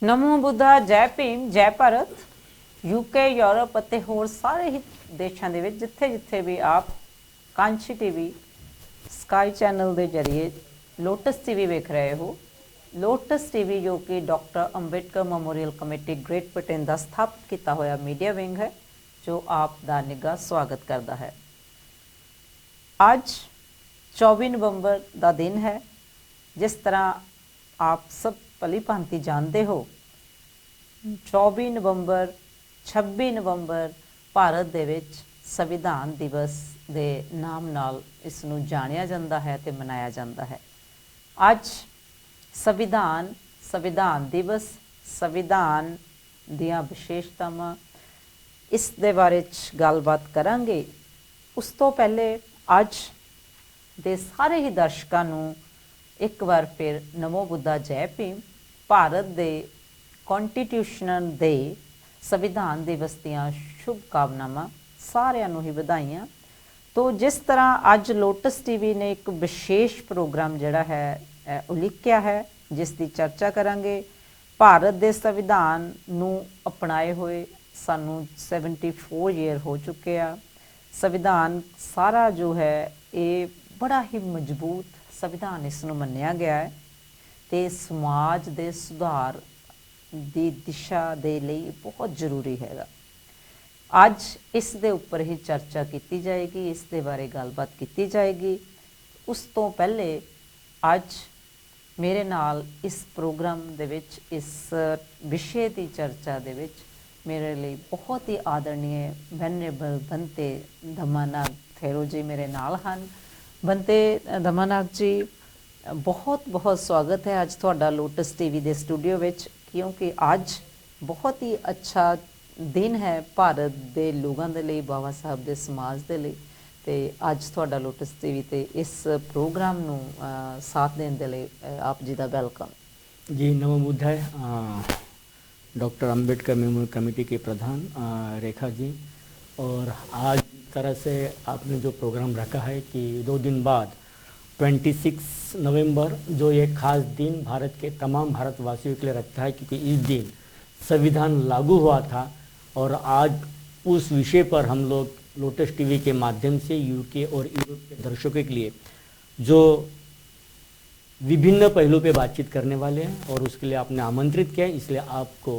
ਨਮੋ ਬੁੱਧਾ, ਜੈ ਭੀਮ, ਜੈ Bharat. UK Europe ਅਤੇ ਹੋਰ ਸਾਰੇ ਹੀ ਦੇਸ਼ਾਂ ਦੇ ਵਿੱਚ ਜਿੱਥੇ ਵੀ ਆਪ ਕਾਂਸ਼ੀ ਟੀਵੀ ਸਕਾਈ ਚੈਨਲ ਦੇ ਜਰੀਏ ਲੋਟਸ ਟੀਵੀ ਵੇਖ ਰਹੇ ਹੋ। ਲੋਟਸ ਟੀਵੀ ਜੋ ਕਿ doctor Ambedkar Memorial Committee Great Britain ਦਾ ਸਥਾਪਿਤ ਕੀਤਾ ਹੋਇਆ ਮੀਡੀਆ ਵਿੰਗ ਹੈ, ਜੋ ਆਪ ਦਾ ਨਿੱਘਾ ਸਵਾਗਤ ਕਰਦਾ ਹੈ। ਅੱਜ 24 ਨਵੰਬਰ ਦਾ ਦਿਨ ਹੈ। ਜਿਸ ਤਰ੍ਹਾਂ ਆਪ ਸਭ ਭਲੀ ਭਾਂति ਜਾਣਦੇ ਹੋ, 24 ਨਵੰਬਰ 26 ਨਵੰਬਰ ਭਾਰਤ ਦੇ ਵਿੱਚ ਸੰਵਿਧਾਨ ਦਿਵਸ ਦੇ ਨਾਮ ਨਾਲ ਇਸ ਨੂੰ ਜਾਣਿਆ ਜਾਂਦਾ ਹੈ ਤੇ ਮਨਾਇਆ ਜਾਂਦਾ ਹੈ। ਅੱਜ ਸੰਵਿਧਾਨ ਦਿਵਸ, ਸੰਵਿਧਾਨ ਦੀਆਂ ਵਿਸ਼ੇਸ਼ਤਾਵਾਂ, ਇਸ ਦੇ ਬਾਰੇ 'ਚ ਗੱਲਬਾਤ ਕਰਾਂਗੇ। ਉਸ ਤੋਂ ਪਹਿਲੇ ਅੱਜ ਦੇ ਸਾਰੇ ਹੀ ਦਰਸ਼ਕਾਂ ਨੂੰ ਇੱਕ ਵਾਰ ਫਿਰ ਨਮੋ ਬੁੱਧਾ, ਜੈ ਭੀਮ। ਭਾਰਤ ਦੇ ਕੌਨਸਟੀਟਿਊਸ਼ਨ ਦੇ ਸੰਵਿਧਾਨ ਦਿਵਸ ਦੀਆਂ ਸ਼ੁਭ ਕਾਮਨਾਵਾਂ, ਸਾਰਿਆਂ ਨੂੰ ਹੀ ਵਧਾਈਆਂ। ਤੋ ਜਿਸ ਤਰ੍ਹਾਂ ਅੱਜ ਲੋਟਸ ਟੀਵੀ ਨੇ ਇੱਕ ਵਿਸ਼ੇਸ਼ ਪ੍ਰੋਗਰਾਮ ਜਿਹੜਾ ਹੈ ਉਲੀਕਿਆ ਹੈ, ਜਿਸ ਦੀ ਚਰਚਾ ਕਰਾਂਗੇ। ਭਾਰਤ ਦੇ ਸੰਵਿਧਾਨ ਨੂੰ ਅਪਣਾਏ ਹੋਏ ਸਾਨੂੰ 74 ਈਅਰ ਹੋ ਚੁੱਕੇ ਆ। ਸੰਵਿਧਾਨ ਸਾਰਾ ਜੋ ਹੈ ਇਹ ਬੜਾ ਹੀ ਮਜ਼ਬੂਤ ਸੰਵਿਧਾਨ ਇਸ ਨੂੰ ਮੰਨਿਆ ਗਿਆ ਹੈ ਤੇ ਸਮਾਜ ਦੇ ਸੁਧਾਰ ਦੀ ਦਿਸ਼ਾ ਦੇ ਲਈ ਬਹੁਤ ਜ਼ਰੂਰੀ ਹੈਗਾ। ਅੱਜ ਇਸ ਦੇ ਉੱਪਰ ਹੀ ਚਰਚਾ ਕੀਤੀ ਜਾਏਗੀ, ਇਸ ਦੇ ਬਾਰੇ ਗੱਲਬਾਤ ਕੀਤੀ ਜਾਏਗੀ। ਉਸ ਤੋਂ ਪਹਿਲੇ ਅੱਜ ਮੇਰੇ ਨਾਲ ਇਸ ਪ੍ਰੋਗਰਾਮ ਦੇ ਵਿੱਚ, ਇਸ ਵਿਸ਼ੇ ਦੀ ਚਰਚਾ ਦੇ ਵਿੱਚ ਮੇਰੇ ਲਈ ਬਹੁਤ ਹੀ ਆਦਰਣੀय ਵੈਨਰੇਬਲ ਬੰਤੇ ਧੰਮਾਨਾਗ ਥੇਰੋ ਜੀ ਮੇਰੇ ਨਾਲ ਹਨ। ਬੰਤੇ ਧੰਮਾਨਾਗ ਜੀ, ਬਹੁਤ ਬਹੁਤ ਸਵਾਗਤ ਹੈ ਅੱਜ ਤੁਹਾਡਾ ਲੋਟਸ ਟੀਵੀ ਦੇ ਸਟੂਡੀਓ ਵਿੱਚ, ਕਿਉਂਕਿ ਅੱਜ ਬਹੁਤ ਹੀ ਅੱਛਾ ਦਿਨ ਹੈ ਭਾਰਤ ਦੇ ਲੋਕਾਂ ਦੇ ਲਈ, ਬਾਬਾ ਸਾਹਿਬ ਦੇ ਸਮਾਜ ਦੇ ਲਈ। ਤੇ ਅੱਜ ਤੁਹਾਡਾ ਲੋਟਸ ਟੀਵੀ ਤੇ ਇਸ ਪ੍ਰੋਗਰਾਮ ਨੂੰ ਸਾਥ ਦੇਣ ਦੇ ਲਈ ਆਪ ਜੀ ਦਾ वेलकम जी। नमो बुद्धाय। डॉक्टर अंबेडकर मेमोरियल कमेटी के प्रधान रेखा जी, और आज तरह से आपने जो प्रोग्राम रखा है कि 2 दिन बाद 26 नवंबर जो एक ख़ास दिन भारत के तमाम भारतवासियों के लिए रखता है, क्योंकि इस दिन संविधान लागू हुआ था। और आज उस विषय पर हम लोग लोटस टीवी के माध्यम से यूके और यूरोप के दर्शकों के लिए जो विभिन्न पहलू पे बातचीत करने वाले हैं, और उसके लिए आपने आमंत्रित किया है। इसलिए आपको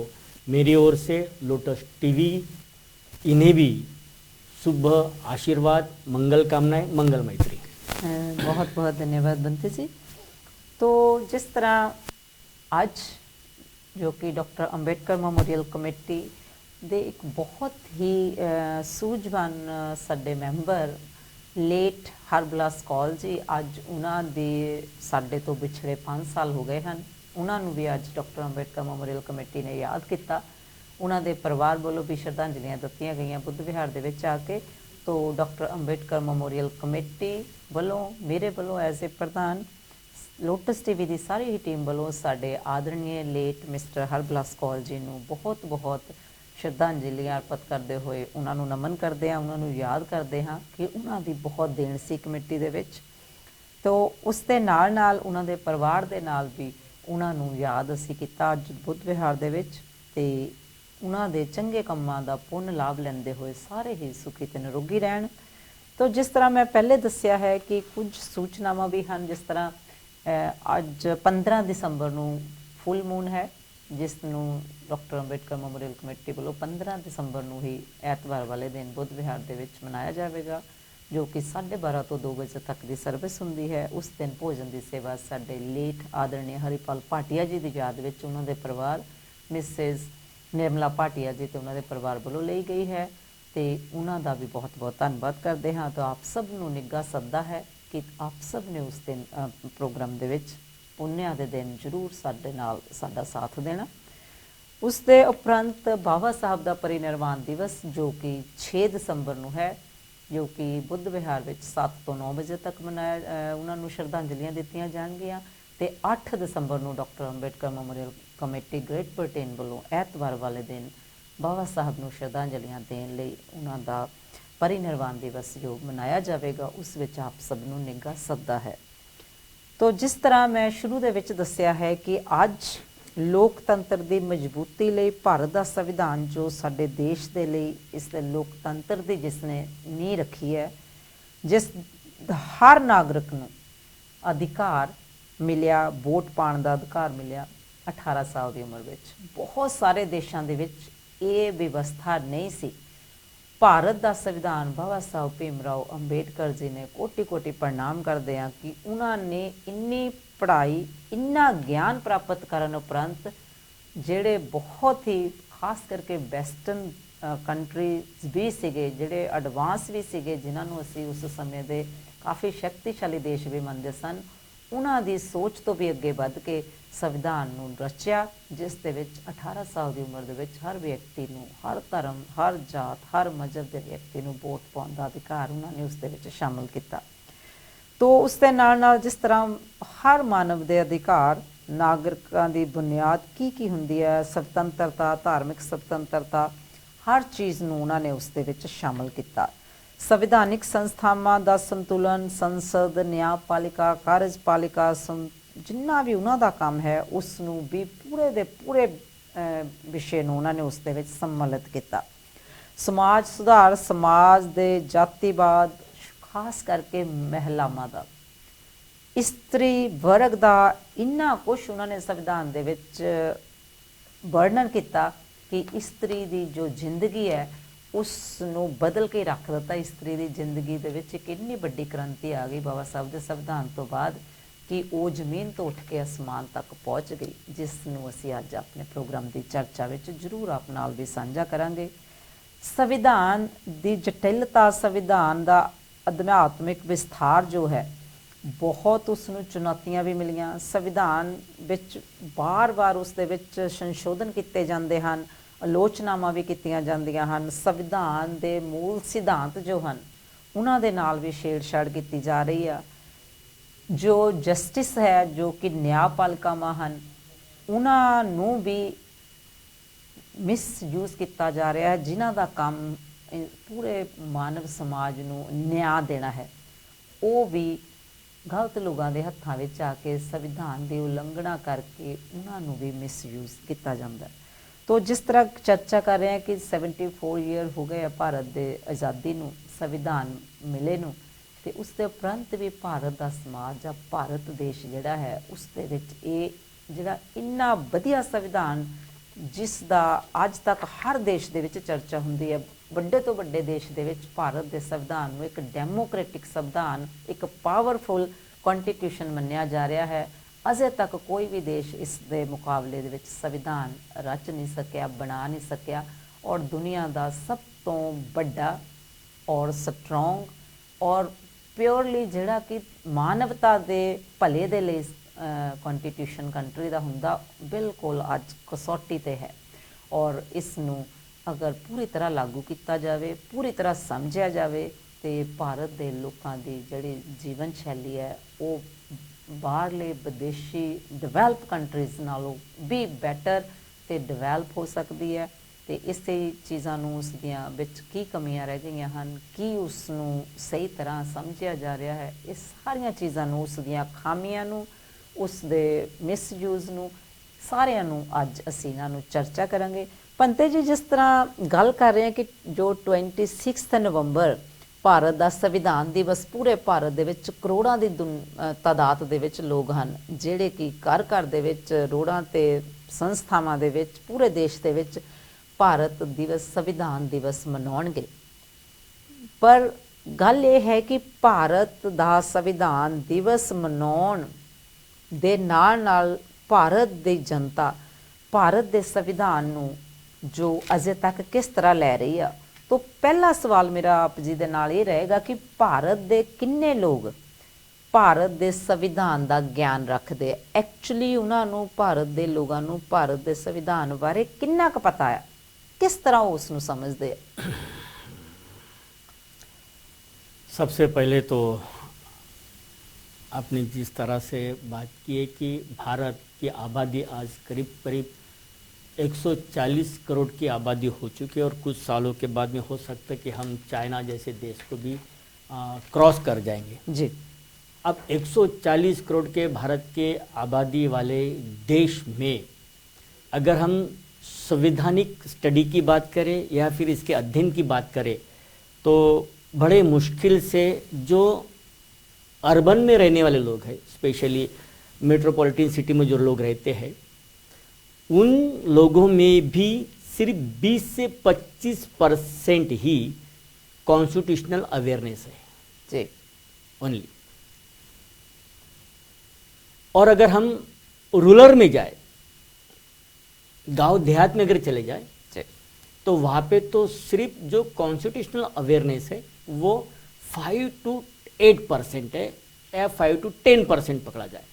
मेरी ओर से लोटस टीवी इन्हें भी शुभ आशीर्वाद, मंगल कामनाएं, मंगल मैत्री। बहुत बहुत धन्यवाद बंते जी। तो जिस तरह आज जो कि डॉक्टर अंबेडकर मैमोरीअल कमेटी ਦੇ ਇੱਕ ਬਹੁਤ ਹੀ ਸੂਝਵਾਨ ਸਾਡੇ ਮੈਂਬਰ ਲੇਟ ਹਰਬਿਲਾਸ ਕੌਲ ਜੀ, ਅੱਜ ਉਹਨਾਂ ਦੇ ਸਾਡੇ ਤੋਂ ਵਿਛੜੇ 5 ਸਾਲ ਹੋ ਗਏ ਹਨ। ਉਹਨਾਂ ਨੂੰ ਵੀ ਅੱਜ ਡਾਕਟਰ ਅੰਬੇਡਕਰ ਮੈਮੋਰੀਅਲ ਕਮੇਟੀ ਨੇ ਯਾਦ ਕੀਤਾ। ਉਹਨਾਂ ਦੇ ਪਰਿਵਾਰ ਵੱਲੋਂ ਵੀ ਸ਼ਰਧਾਂਜਲੀਆਂ ਦਿੱਤੀਆਂ ਗਈਆਂ ਬੁੱਧ ਵਿਹਾਰ ਦੇ ਵਿੱਚ ਆ ਕੇ। ਤੋ ਡਾਕਟਰ ਅੰਬੇਡਕਰ ਮੈਮੋਰੀਅਲ ਕਮੇਟੀ ਵੱਲੋਂ, ਮੇਰੇ ਵੱਲੋਂ ਐਜ਼ ਏ ਪ੍ਰਧਾਨ, ਲੋਟਸ ਟੀਵੀ ਦੀ ਸਾਰੀ ਹੀ ਟੀਮ ਵੱਲੋਂ ਸਾਡੇ ਆਦਰਣੀय ਲੇਟ ਮਿਸਟਰ ਹਰਬਿਲਾਸ ਕੌਲ ਜੀ ਨੂੰ ਬਹੁਤ ਬਹੁਤ ਸ਼ਰਧਾਂਜਲੀਆਂ ਅਰਪਿਤ ਕਰਦੇ ਹੋਏ ਉਹਨਾਂ ਨੂੰ ਨਮਨ ਕਰਦੇ ਹਾਂ, ਉਹਨਾਂ ਨੂੰ ਯਾਦ ਕਰਦੇ ਹਾਂ ਕਿ ਉਹਨਾਂ ਦੀ ਬਹੁਤ ਦੇਣ ਸੀ ਕਮੇਟੀ ਦੇ ਵਿੱਚ। ਤੋ ਉਸ ਦੇ ਨਾਲ ਨਾਲ ਉਹਨਾਂ ਦੇ ਪਰਿਵਾਰ ਦੇ ਨਾਲ ਵੀ ਉਹਨਾਂ ਨੂੰ ਯਾਦ ਅਸੀਂ ਕੀਤਾ ਅੱਜ ਬੁੱਧ ਵਿਹਾਰ ਦੇ ਵਿੱਚ। ਤੇ ਉਹਨਾਂ ਦੇ ਚੰਗੇ ਕੰਮਾਂ ਦਾ ਪੁੰਨ ਲਾਭ ਲੈਂਦੇ ਹੋਏ ਸਾਰੇ ਹੀ ਸੁਖੀ ਤੇ ਨਿਰੋਗੀ ਰਹਿਣ। ਤੋ ਜਿਸ ਤਰ੍ਹਾਂ ਮੈਂ ਪਹਿਲੇ ਦੱਸਿਆ ਹੈ ਕਿ ਕੁਝ ਸੂਚਨਾਵਾਂ ਵੀ ਹਨ। ਜਿਸ ਤਰ੍ਹਾਂ ਅੱਜ 15 ਦਸੰਬਰ ਨੂੰ ਫੁੱਲ ਮੂਨ ਹੈ, ਜਿਸ ਨੂੰ ਡਾਕਟਰ ਅੰਬੇਡਕਰ ਮੈਮੋਰੀਅਲ ਕਮੇਟੀ ਵੱਲੋਂ 15 ਦਸੰਬਰ ਨੂੰ ਹੀ ਐਤਵਾਰ ਵਾਲੇ ਦਿਨ ਬੁੱਧ ਵਿਹਾਰ ਦੇ ਵਿੱਚ ਮਨਾਇਆ ਜਾਵੇਗਾ, ਜੋ ਕਿ 12:30 ਤੋਂ 2 ਵਜੇ ਤੱਕ ਦੀ ਸਰਵਿਸ ਹੁੰਦੀ ਹੈ। ਉਸ ਦਿਨ ਭੋਜਨ ਦੀ ਸੇਵਾ ਸਾਡੇ ਲੇਟ ਆਦਰਣੀय ਹਰੀਪਾਲ ਭਾਟੀਆ ਜੀ ਦੀ ਯਾਦ ਵਿੱਚ ਉਹਨਾਂ ਦੇ ਪਰਿਵਾਰ ਮਿਸਿਸ ਨਿਰਮਲਾ ਭਾਟੀਆ ਜੀ ਤੇ ਉਹਨਾਂ ਦੇ ਪਰਿਵਾਰ ਵੱਲੋਂ ਲਈ ਗਈ ਹੈ। ਤੇ ਉਹਨਾਂ ਦਾ ਵੀ ਬਹੁਤ ਬਹੁਤ ਧੰਨਵਾਦ ਕਰਦੇ ਹਾਂ। ਤਾਂ ਆਪ ਸਭ ਨੂੰ ਨਿੱਘਾ ਸੱਦਾ ਹੈ ਕਿ ਆਪ ਸਭ ਨੇ ਉਸ ਦਿਨ ਪ੍ਰੋਗਰਾਮ ਦੇ ਵਿੱਚ ਪੁੰਨਿਆ ਦੇ ਦਿਨ ਜ਼ਰੂਰ ਸਾਡੇ ਨਾਲ ਸਾਡਾ ਸਾਥ ਦੇਣਾ। ਉਸ ਦੇ ਉਪਰੰਤ ਬਾਬਾ ਸਾਹਿਬ ਦਾ ਪਰਿਨਿਰਵਾਣ ਦਿਵਸ ਜੋ ਕਿ 6 ਦਸੰਬਰ ਨੂੰ ਹੈ, ਜੋ ਕਿ ਬੁੱਧ ਵਿਹਾਰ ਵਿੱਚ 7 ਤੋਂ 9 ਵਜੇ ਤੱਕ ਮਨਾਇਆ, ਉਹਨਾਂ ਨੂੰ ਸ਼ਰਧਾਂਜਲੀਆਂ ਦਿੱਤੀਆਂ ਜਾਣਗੀਆਂ। ਤੇ 8 ਦਸੰਬਰ ਨੂੰ doctor Ambedkar Memorial Committee Great Britain ਵੱਲੋਂ ਐਤਵਾਰ ਵਾਲੇ ਦਿਨ ਬਾਬਾ ਸਾਹਿਬ ਨੂੰ ਸ਼ਰਧਾਂਜਲੀਆਂ ਦੇਣ ਲਈ ਉਹਨਾਂ ਦਾ ਪਰਿਨਿਰਵਾਣ ਦਿਵਸ ਜੋ ਮਨਾਇਆ ਜਾਵੇਗਾ, ਉਸ ਵਿੱਚ ਆਪ ਸਭ ਨੂੰ ਨਿੱਘਾ ਸੱਦਾ ਹੈ। ਤੋ ਜਿਸ ਤਰ੍ਹਾਂ ਮੈਂ ਸ਼ੁਰੂ ਦੇ ਵਿੱਚ ਦੱਸਿਆ ਹੈ ਕਿ ਅੱਜ ਲੋਕਤੰਤਰ ਦੀ ਮਜ਼ਬੂਤੀ ਲਈ ਭਾਰਤ ਦਾ ਸੰਵਿਧਾਨ ਜੋ ਸਾਡੇ ਦੇਸ਼ ਦੇ ਲਈ ਇਸ ਦੇ ਲੋਕਤੰਤਰ ਦੀ ਜਿਸ ਨੇ ਨੀਂਹ ਰੱਖੀ ਹੈ, ਜਿਸ ਹਰ ਨਾਗਰਿਕ ਨੂੰ ਅਧਿਕਾਰ ਮਿਲਿਆ, ਵੋਟ ਪਾਉਣ ਦਾ ਅਧਿਕਾਰ ਮਿਲਿਆ 18 ਸਾਲ ਦੀ ਉਮਰ ਵਿੱਚ। ਬਹੁਤ ਸਾਰੇ ਦੇਸ਼ਾਂ ਦੇ ਵਿੱਚ ਇਹ ਵਿਵਸਥਾ ਨਹੀਂ ਸੀ। ਭਾਰਤ ਦਾ ਸੰਵਿਧਾਨ ਬਾਬਾ ਸਾਹਿਬ ਭੀਮ ਰਾਓ ਅੰਬੇਡਕਰ ਜੀ ਨੇ ਕੋਟੀ ਕੋਟੀ ਪ੍ਰਣਾਮ ਕਰਦੇ ਹਾਂ ਕਿ ਉਹਨਾਂ ਨੇ ਇੰਨੀ ਪੜ੍ਹਾਈ, ਇੰਨਾ ਗਿਆਨ ਪ੍ਰਾਪਤ ਕਰਨ ਉਪਰੰਤ ਜਿਹੜੇ ਬਹੁਤ ਹੀ ਖਾਸ ਕਰਕੇ ਵੈਸਟਰਨ ਕੰਟਰੀਜ਼ ਵੀ ਸੀਗੇ, ਜਿਹੜੇ ਐਡਵਾਂਸ ਵੀ ਸੀਗੇ, ਜਿਨ੍ਹਾਂ ਨੂੰ ਅਸੀਂ ਉਸ ਸਮੇਂ ਦੇ ਕਾਫੀ ਸ਼ਕਤੀਸ਼ਾਲੀ ਦੇਸ਼ ਵੀ ਮੰਨਦੇ ਸਨ, ਉਹਨਾਂ ਦੀ ਸੋਚ ਤੋਂ ਵੀ ਅੱਗੇ ਵੱਧ ਕੇ ਸੰਵਿਧਾਨ ਨੂੰ ਰਚਿਆ, ਜਿਸ ਦੇ ਵਿੱਚ 18 ਸਾਲ ਦੀ ਉਮਰ ਦੇ ਵਿੱਚ ਹਰ ਵਿਅਕਤੀ ਨੂੰ, ਹਰ ਧਰਮ, ਹਰ ਜਾਤ, ਹਰ ਮਜ਼ਹਬ ਦੇ ਵਿਅਕਤੀ ਨੂੰ ਵੋਟ ਪਾਉਣ ਦਾ ਅਧਿਕਾਰ ਉਹਨਾਂ ਨੇ ਉਸ ਦੇ ਵਿੱਚ ਸ਼ਾਮਲ ਕੀਤਾ। ਤੋ ਉਸ ਦੇ ਨਾਲ ਨਾਲ ਜਿਸ ਤਰ੍ਹਾਂ ਹਰ ਮਾਨਵ ਦੇ ਅਧਿਕਾਰ, ਨਾਗਰਿਕਾਂ ਦੀ ਬੁਨਿਆਦ ਕੀ ਹੁੰਦੀ ਹੈ, ਸੁਤੰਤਰਤਾ, ਧਾਰਮਿਕ ਸੁਤੰਤਰਤਾ, ਹਰ ਚੀਜ਼ ਨੂੰ ਉਹਨਾਂ ਨੇ ਉਸ ਦੇ ਵਿੱਚ ਸ਼ਾਮਲ ਕੀਤਾ। ਸੰਵਿਧਾਨਿਕ ਸੰਸਥਾਵਾਂ ਦਾ ਸੰਤੁਲਨ, ਸੰਸਦ, ਨਿਆਂਪਾਲਿਕਾ, ਕਾਰਜਪਾਲਿਕਾ, ਜਿੰਨਾ ਵੀ ਉਹਨਾਂ ਦਾ ਕੰਮ ਹੈ ਉਸ ਨੂੰ ਵੀ ਪੂਰੇ ਦੇ ਪੂਰੇ ਵਿਸ਼ੇ ਨੂੰ ਉਹਨਾਂ ਨੇ ਉਸ ਦੇ ਵਿੱਚ ਸੰਮਿਲਿਤ ਕੀਤਾ। ਸਮਾਜ ਸੁਧਾਰ, ਸਮਾਜ ਦੇ ਜਾਤੀਵਾਦ, ਖਾਸ ਕਰਕੇ ਮਹਿਲਾਵਾਂ ਦਾ, ਇਸਤਰੀ ਵਰਗ ਦਾ, ਇੰਨਾ ਕੁਛ ਉਹਨਾਂ ਨੇ ਸੰਵਿਧਾਨ ਦੇ ਵਿੱਚ ਵਰਣਨ ਕੀਤਾ ਕਿ ਇਸਤਰੀ ਦੀ ਜੋ ਜ਼ਿੰਦਗੀ ਹੈ ਉਸ ਨੂੰ ਬਦਲ ਕੇ ਰੱਖ ਦਿੱਤਾ। ਇਸਤਰੀ ਦੀ ਜ਼ਿੰਦਗੀ ਦੇ ਵਿੱਚ ਇੱਕ ਇੰਨੀ ਵੱਡੀ ਕ੍ਰਾਂਤੀ ਆ ਗਈ ਬਾਬਾ ਸਾਹਿਬ ਦੇ ਸੰਵਿਧਾਨ ਤੋਂ ਬਾਅਦ ਕਿ ਉਹ ਜ਼ਮੀਨ ਤੋਂ ਉੱਠ ਕੇ ਅਸਮਾਨ ਤੱਕ ਪਹੁੰਚ ਗਈ, ਜਿਸ ਨੂੰ ਅਸੀਂ ਅੱਜ ਆਪਣੇ ਪ੍ਰੋਗਰਾਮ ਦੀ ਚਰਚਾ ਵਿੱਚ ਜ਼ਰੂਰ ਆਪ ਨਾਲ ਵੀ ਸਾਂਝਾ ਕਰਾਂਗੇ। ਸੰਵਿਧਾਨ ਦੀ ਜਟਿਲਤਾ, ਸੰਵਿਧਾਨ ਦਾ ਅਧਿਆਤਮਿਕ ਵਿਸਥਾਰ ਜੋ ਹੈ, ਬਹੁਤ ਉਸ ਨੂੰ ਚੁਣੌਤੀਆਂ ਵੀ ਮਿਲੀਆਂ। ਸੰਵਿਧਾਨ ਵਿੱਚ ਵਾਰ-ਵਾਰ ਉਸ ਦੇ ਵਿੱਚ ਸੰਸ਼ੋਧਨ ਕੀਤੇ ਜਾਂਦੇ ਹਨ, ਆਲੋਚਨਾਵਾਂ ਵੀ ਕੀਤੀਆਂ ਜਾਂਦੀਆਂ ਹਨ। ਸੰਵਿਧਾਨ ਦੇ ਮੂਲ ਸਿਧਾਂਤ ਜੋ ਹਨ ਉਹਨਾਂ ਦੇ ਨਾਲ ਵੀ ਛੇੜਛਾੜ ਕੀਤੀ ਜਾ ਰਹੀ ਆ। ਜੋ ਜਸਟਿਸ ਹੈ, ਜੋ ਕਿ ਨਿਆਂਪਾਲਿਕਾਵਾਂ ਹਨ, ਉਹਨਾਂ ਨੂੰ ਵੀ ਮਿਸਯੂਜ਼ ਕੀਤਾ ਜਾ ਰਿਹਾ ਹੈ, ਜਿਨ੍ਹਾਂ ਦਾ ਕੰਮ ਪੂਰੇ ਮਾਨਵ ਸਮਾਜ ਨੂੰ ਨਿਆਂ ਦੇਣਾ ਹੈ, ਉਹ ਵੀ ਗਲਤ ਲੋਕਾਂ ਦੇ ਹੱਥਾਂ ਵਿੱਚ ਆ ਕੇ ਸੰਵਿਧਾਨ ਦੀ ਉਲੰਘਣਾ ਕਰਕੇ ਉਹਨਾਂ ਨੂੰ ਵੀ ਮਿਸਯੂਜ਼ ਕੀਤਾ ਜਾਂਦਾ। ਤੋ ਜਿਸ ਤਰ੍ਹਾਂ ਚਰਚਾ ਕਰ ਰਹੇ ਹਾਂ ਕਿ 74 ਈਅਰ ਹੋ ਗਏ ਆ ਭਾਰਤ ਦੇ ਆਜ਼ਾਦੀ ਨੂੰ, ਸੰਵਿਧਾਨ ਮਿਲੇ ਨੂੰ, ਤੇ ਉਸ ਦੇ ਉਪਰੰਤ ਵੀ ਭਾਰਤ ਦਾ ਸਮਾਜ ਜਾਂ ਭਾਰਤ ਦੇਸ਼ ਜਿਹੜਾ ਹੈ ਉਸ ਦੇ ਵਿੱਚ ਇਹ ਜਿਹੜਾ ਇੰਨਾ ਵਧੀਆ ਸੰਵਿਧਾਨ, ਜਿਸ ਦਾ ਅੱਜ ਤੱਕ ਹਰ ਦੇਸ਼ ਦੇ ਵਿੱਚ ਚਰਚਾ ਹੁੰਦੀ ਹੈ, ਵੱਡੇ ਤੋਂ ਵੱਡੇ ਦੇਸ਼ ਦੇ ਵਿੱਚ ਭਾਰਤ ਦੇ ਸੰਵਿਧਾਨ ਨੂੰ ਇੱਕ ਡੈਮੋਕ੍ਰੈਟਿਕ ਸੰਵਿਧਾਨ, ਇੱਕ ਪਾਵਰਫੁਲ ਕਨਸਟੀਟਿਊਸ਼ਨ ਮੰਨਿਆ ਜਾ ਰਿਹਾ ਹੈ। ਅਜੇ ਤੱਕ ਕੋਈ ਵੀ ਦੇਸ਼ ਇਸ ਦੇ ਮੁਕਾਬਲੇ ਦੇ ਵਿੱਚ ਸੰਵਿਧਾਨ ਰਚ ਨਹੀਂ ਸਕਿਆ, ਬਣਾ ਨਹੀਂ ਸਕਿਆ, ਔਰ ਦੁਨੀਆ ਦਾ ਸਭ ਤੋਂ ਵੱਡਾ ਔਰ ਸਟਰੋਂਗ ਔਰ ਪਿਓਰਲੀ ਜਿਹੜਾ ਕਿ ਮਾਨਵਤਾ ਦੇ ਭਲੇ ਦੇ ਲਈ ਕਨਸਟੀਟਿਊਸ਼ਨ ਕੰਟਰੀ ਦਾ ਹੁੰਦਾ, ਬਿਲਕੁਲ ਅੱਜ ਕਸੌਟੀ 'ਤੇ ਹੈ। ਔਰ ਇਸ ਨੂੰ ਅਗਰ ਪੂਰੀ ਤਰ੍ਹਾਂ ਲਾਗੂ ਕੀਤਾ ਜਾਵੇ, ਪੂਰੀ ਤਰ੍ਹਾਂ ਸਮਝਿਆ ਜਾਵੇ, ਤੇ ਭਾਰਤ ਦੇ ਲੋਕਾਂ ਦੀ ਜਿਹੜੀ ਜੀਵਨ ਸ਼ੈਲੀ ਹੈ ਉਹ ਬਾਹਰਲੇ ਵਿਦੇਸ਼ੀ ਡਿਵੈਲਪ ਕੰਟਰੀਜ਼ ਨਾਲੋਂ ਵੀ ਬੈਟਰ ਤੇ ਡਿਵੈਲਪ ਹੋ ਸਕਦੀ ਹੈ। ਤੇ ਇਸੇ ਚੀਜ਼ਾਂ ਨੂੰ ਉਸ ਦੀਆਂ ਵਿੱਚ ਕੀ ਕਮੀਆਂ ਰਹਿ ਗਈਆਂ ਹਨ, ਕੀ ਉਸ ਨੂੰ ਸਹੀ ਤਰ੍ਹਾਂ ਸਮਝਿਆ ਜਾ ਰਿਹਾ ਹੈ, ਇਹ ਸਾਰੀਆਂ ਚੀਜ਼ਾਂ ਨੂੰ, ਉਸ ਦੀਆਂ ਖਾਮੀਆਂ ਨੂੰ, ਉਸ ਦੇ ਮਿਸਯੂਜ਼ ਨੂੰ, ਸਾਰਿਆਂ ਨੂੰ ਅੱਜ ਅਸੀਂ ਇਹਨਾਂ ਨੂੰ ਚਰਚਾ ਕਰਾਂਗੇ। ਪੰਤੇ ਜੀ, ਜਿਸ ਤਰ੍ਹਾਂ ਗੱਲ ਕਰ ਰਹੇ ਹਾਂ ਕਿ ਜੋ 26 ਨਵੰਬਰ ਭਾਰਤ ਦਾ ਸੰਵਿਧਾਨ ਦਿਵਸ, ਪੂਰੇ ਭਾਰਤ ਦੇ ਵਿੱਚ ਕਰੋੜਾਂ ਦੀ ਤਾਦਾਦ ਦੇ ਵਿੱਚ ਲੋਕ ਹਨ ਜਿਹੜੇ ਕਿ ਘਰ ਘਰ ਦੇ ਵਿੱਚ, ਰੋਡਾਂ ਤੇ, ਸੰਸਥਾਵਾਂ ਦੇ ਵਿੱਚ, ਪੂਰੇ ਦੇਸ਼ ਦੇ ਵਿੱਚ ਭਾਰਤ ਦਿਵਸ, ਸੰਵਿਧਾਨ ਦਿਵਸ ਮਨਾਉਣਗੇ। ਪਰ ਗੱਲ ਇਹ ਹੈ ਕਿ ਭਾਰਤ ਦਾ ਸੰਵਿਧਾਨ ਦਿਵਸ ਮਨਾਉਣ ਦੇ ਨਾਲ ਨਾਲ ਭਾਰਤ ਦੀ ਜਨਤਾ ਭਾਰਤ ਦੇ ਸੰਵਿਧਾਨ ਨੂੰ ਜੋ ਅਜੇ ਤੱਕ ਕਿਸ ਤਰ੍ਹਾਂ ਲੈ ਰਹੀ ਆ। तो पहला सवाल मेरा आप जी दे नाल ये रहेगा कि भारत दे किन्ने लोग भारत दे संविधान दा ज्ञान रखते, एक्चुअली उन्होंने भारत दे लोगों नू भारत दे संविधान बारे किन्ना क पता है, किस तरह उसनू समझते हैं? सबसे पहले तो आपने जिस तरह से बात की है कि भारत की आबादी आज करीब करीब 140 करोड़ की आबादी हो चुकी है और कुछ सालों के बाद में हो सकता है कि हम चाइना जैसे देश को भी क्रॉस कर जाएंगे जी। अब 140 करोड़ के भारत के आबादी वाले देश में अगर हम संवैधानिक स्टडी की बात करें या फिर इसके अध्ययन की बात करें तो बड़े मुश्किल से जो अर्बन में रहने वाले लोग हैं, स्पेशली मेट्रोपॉलिटन सिटी में जो लोग रहते हैं, उन लोगों में भी सिर्फ 20 से 25% ही कॉन्स्टिट्यूशनल अवेयरनेस है जी। ओनली। और अगर हम रूरल में जाए, गांव देहात में अगर चले जाए जी। तो वहां पे तो सिर्फ जो कॉन्स्टिट्यूशनल अवेयरनेस है वो 5 to 8% है या 5 to 10% पकड़ा जाए।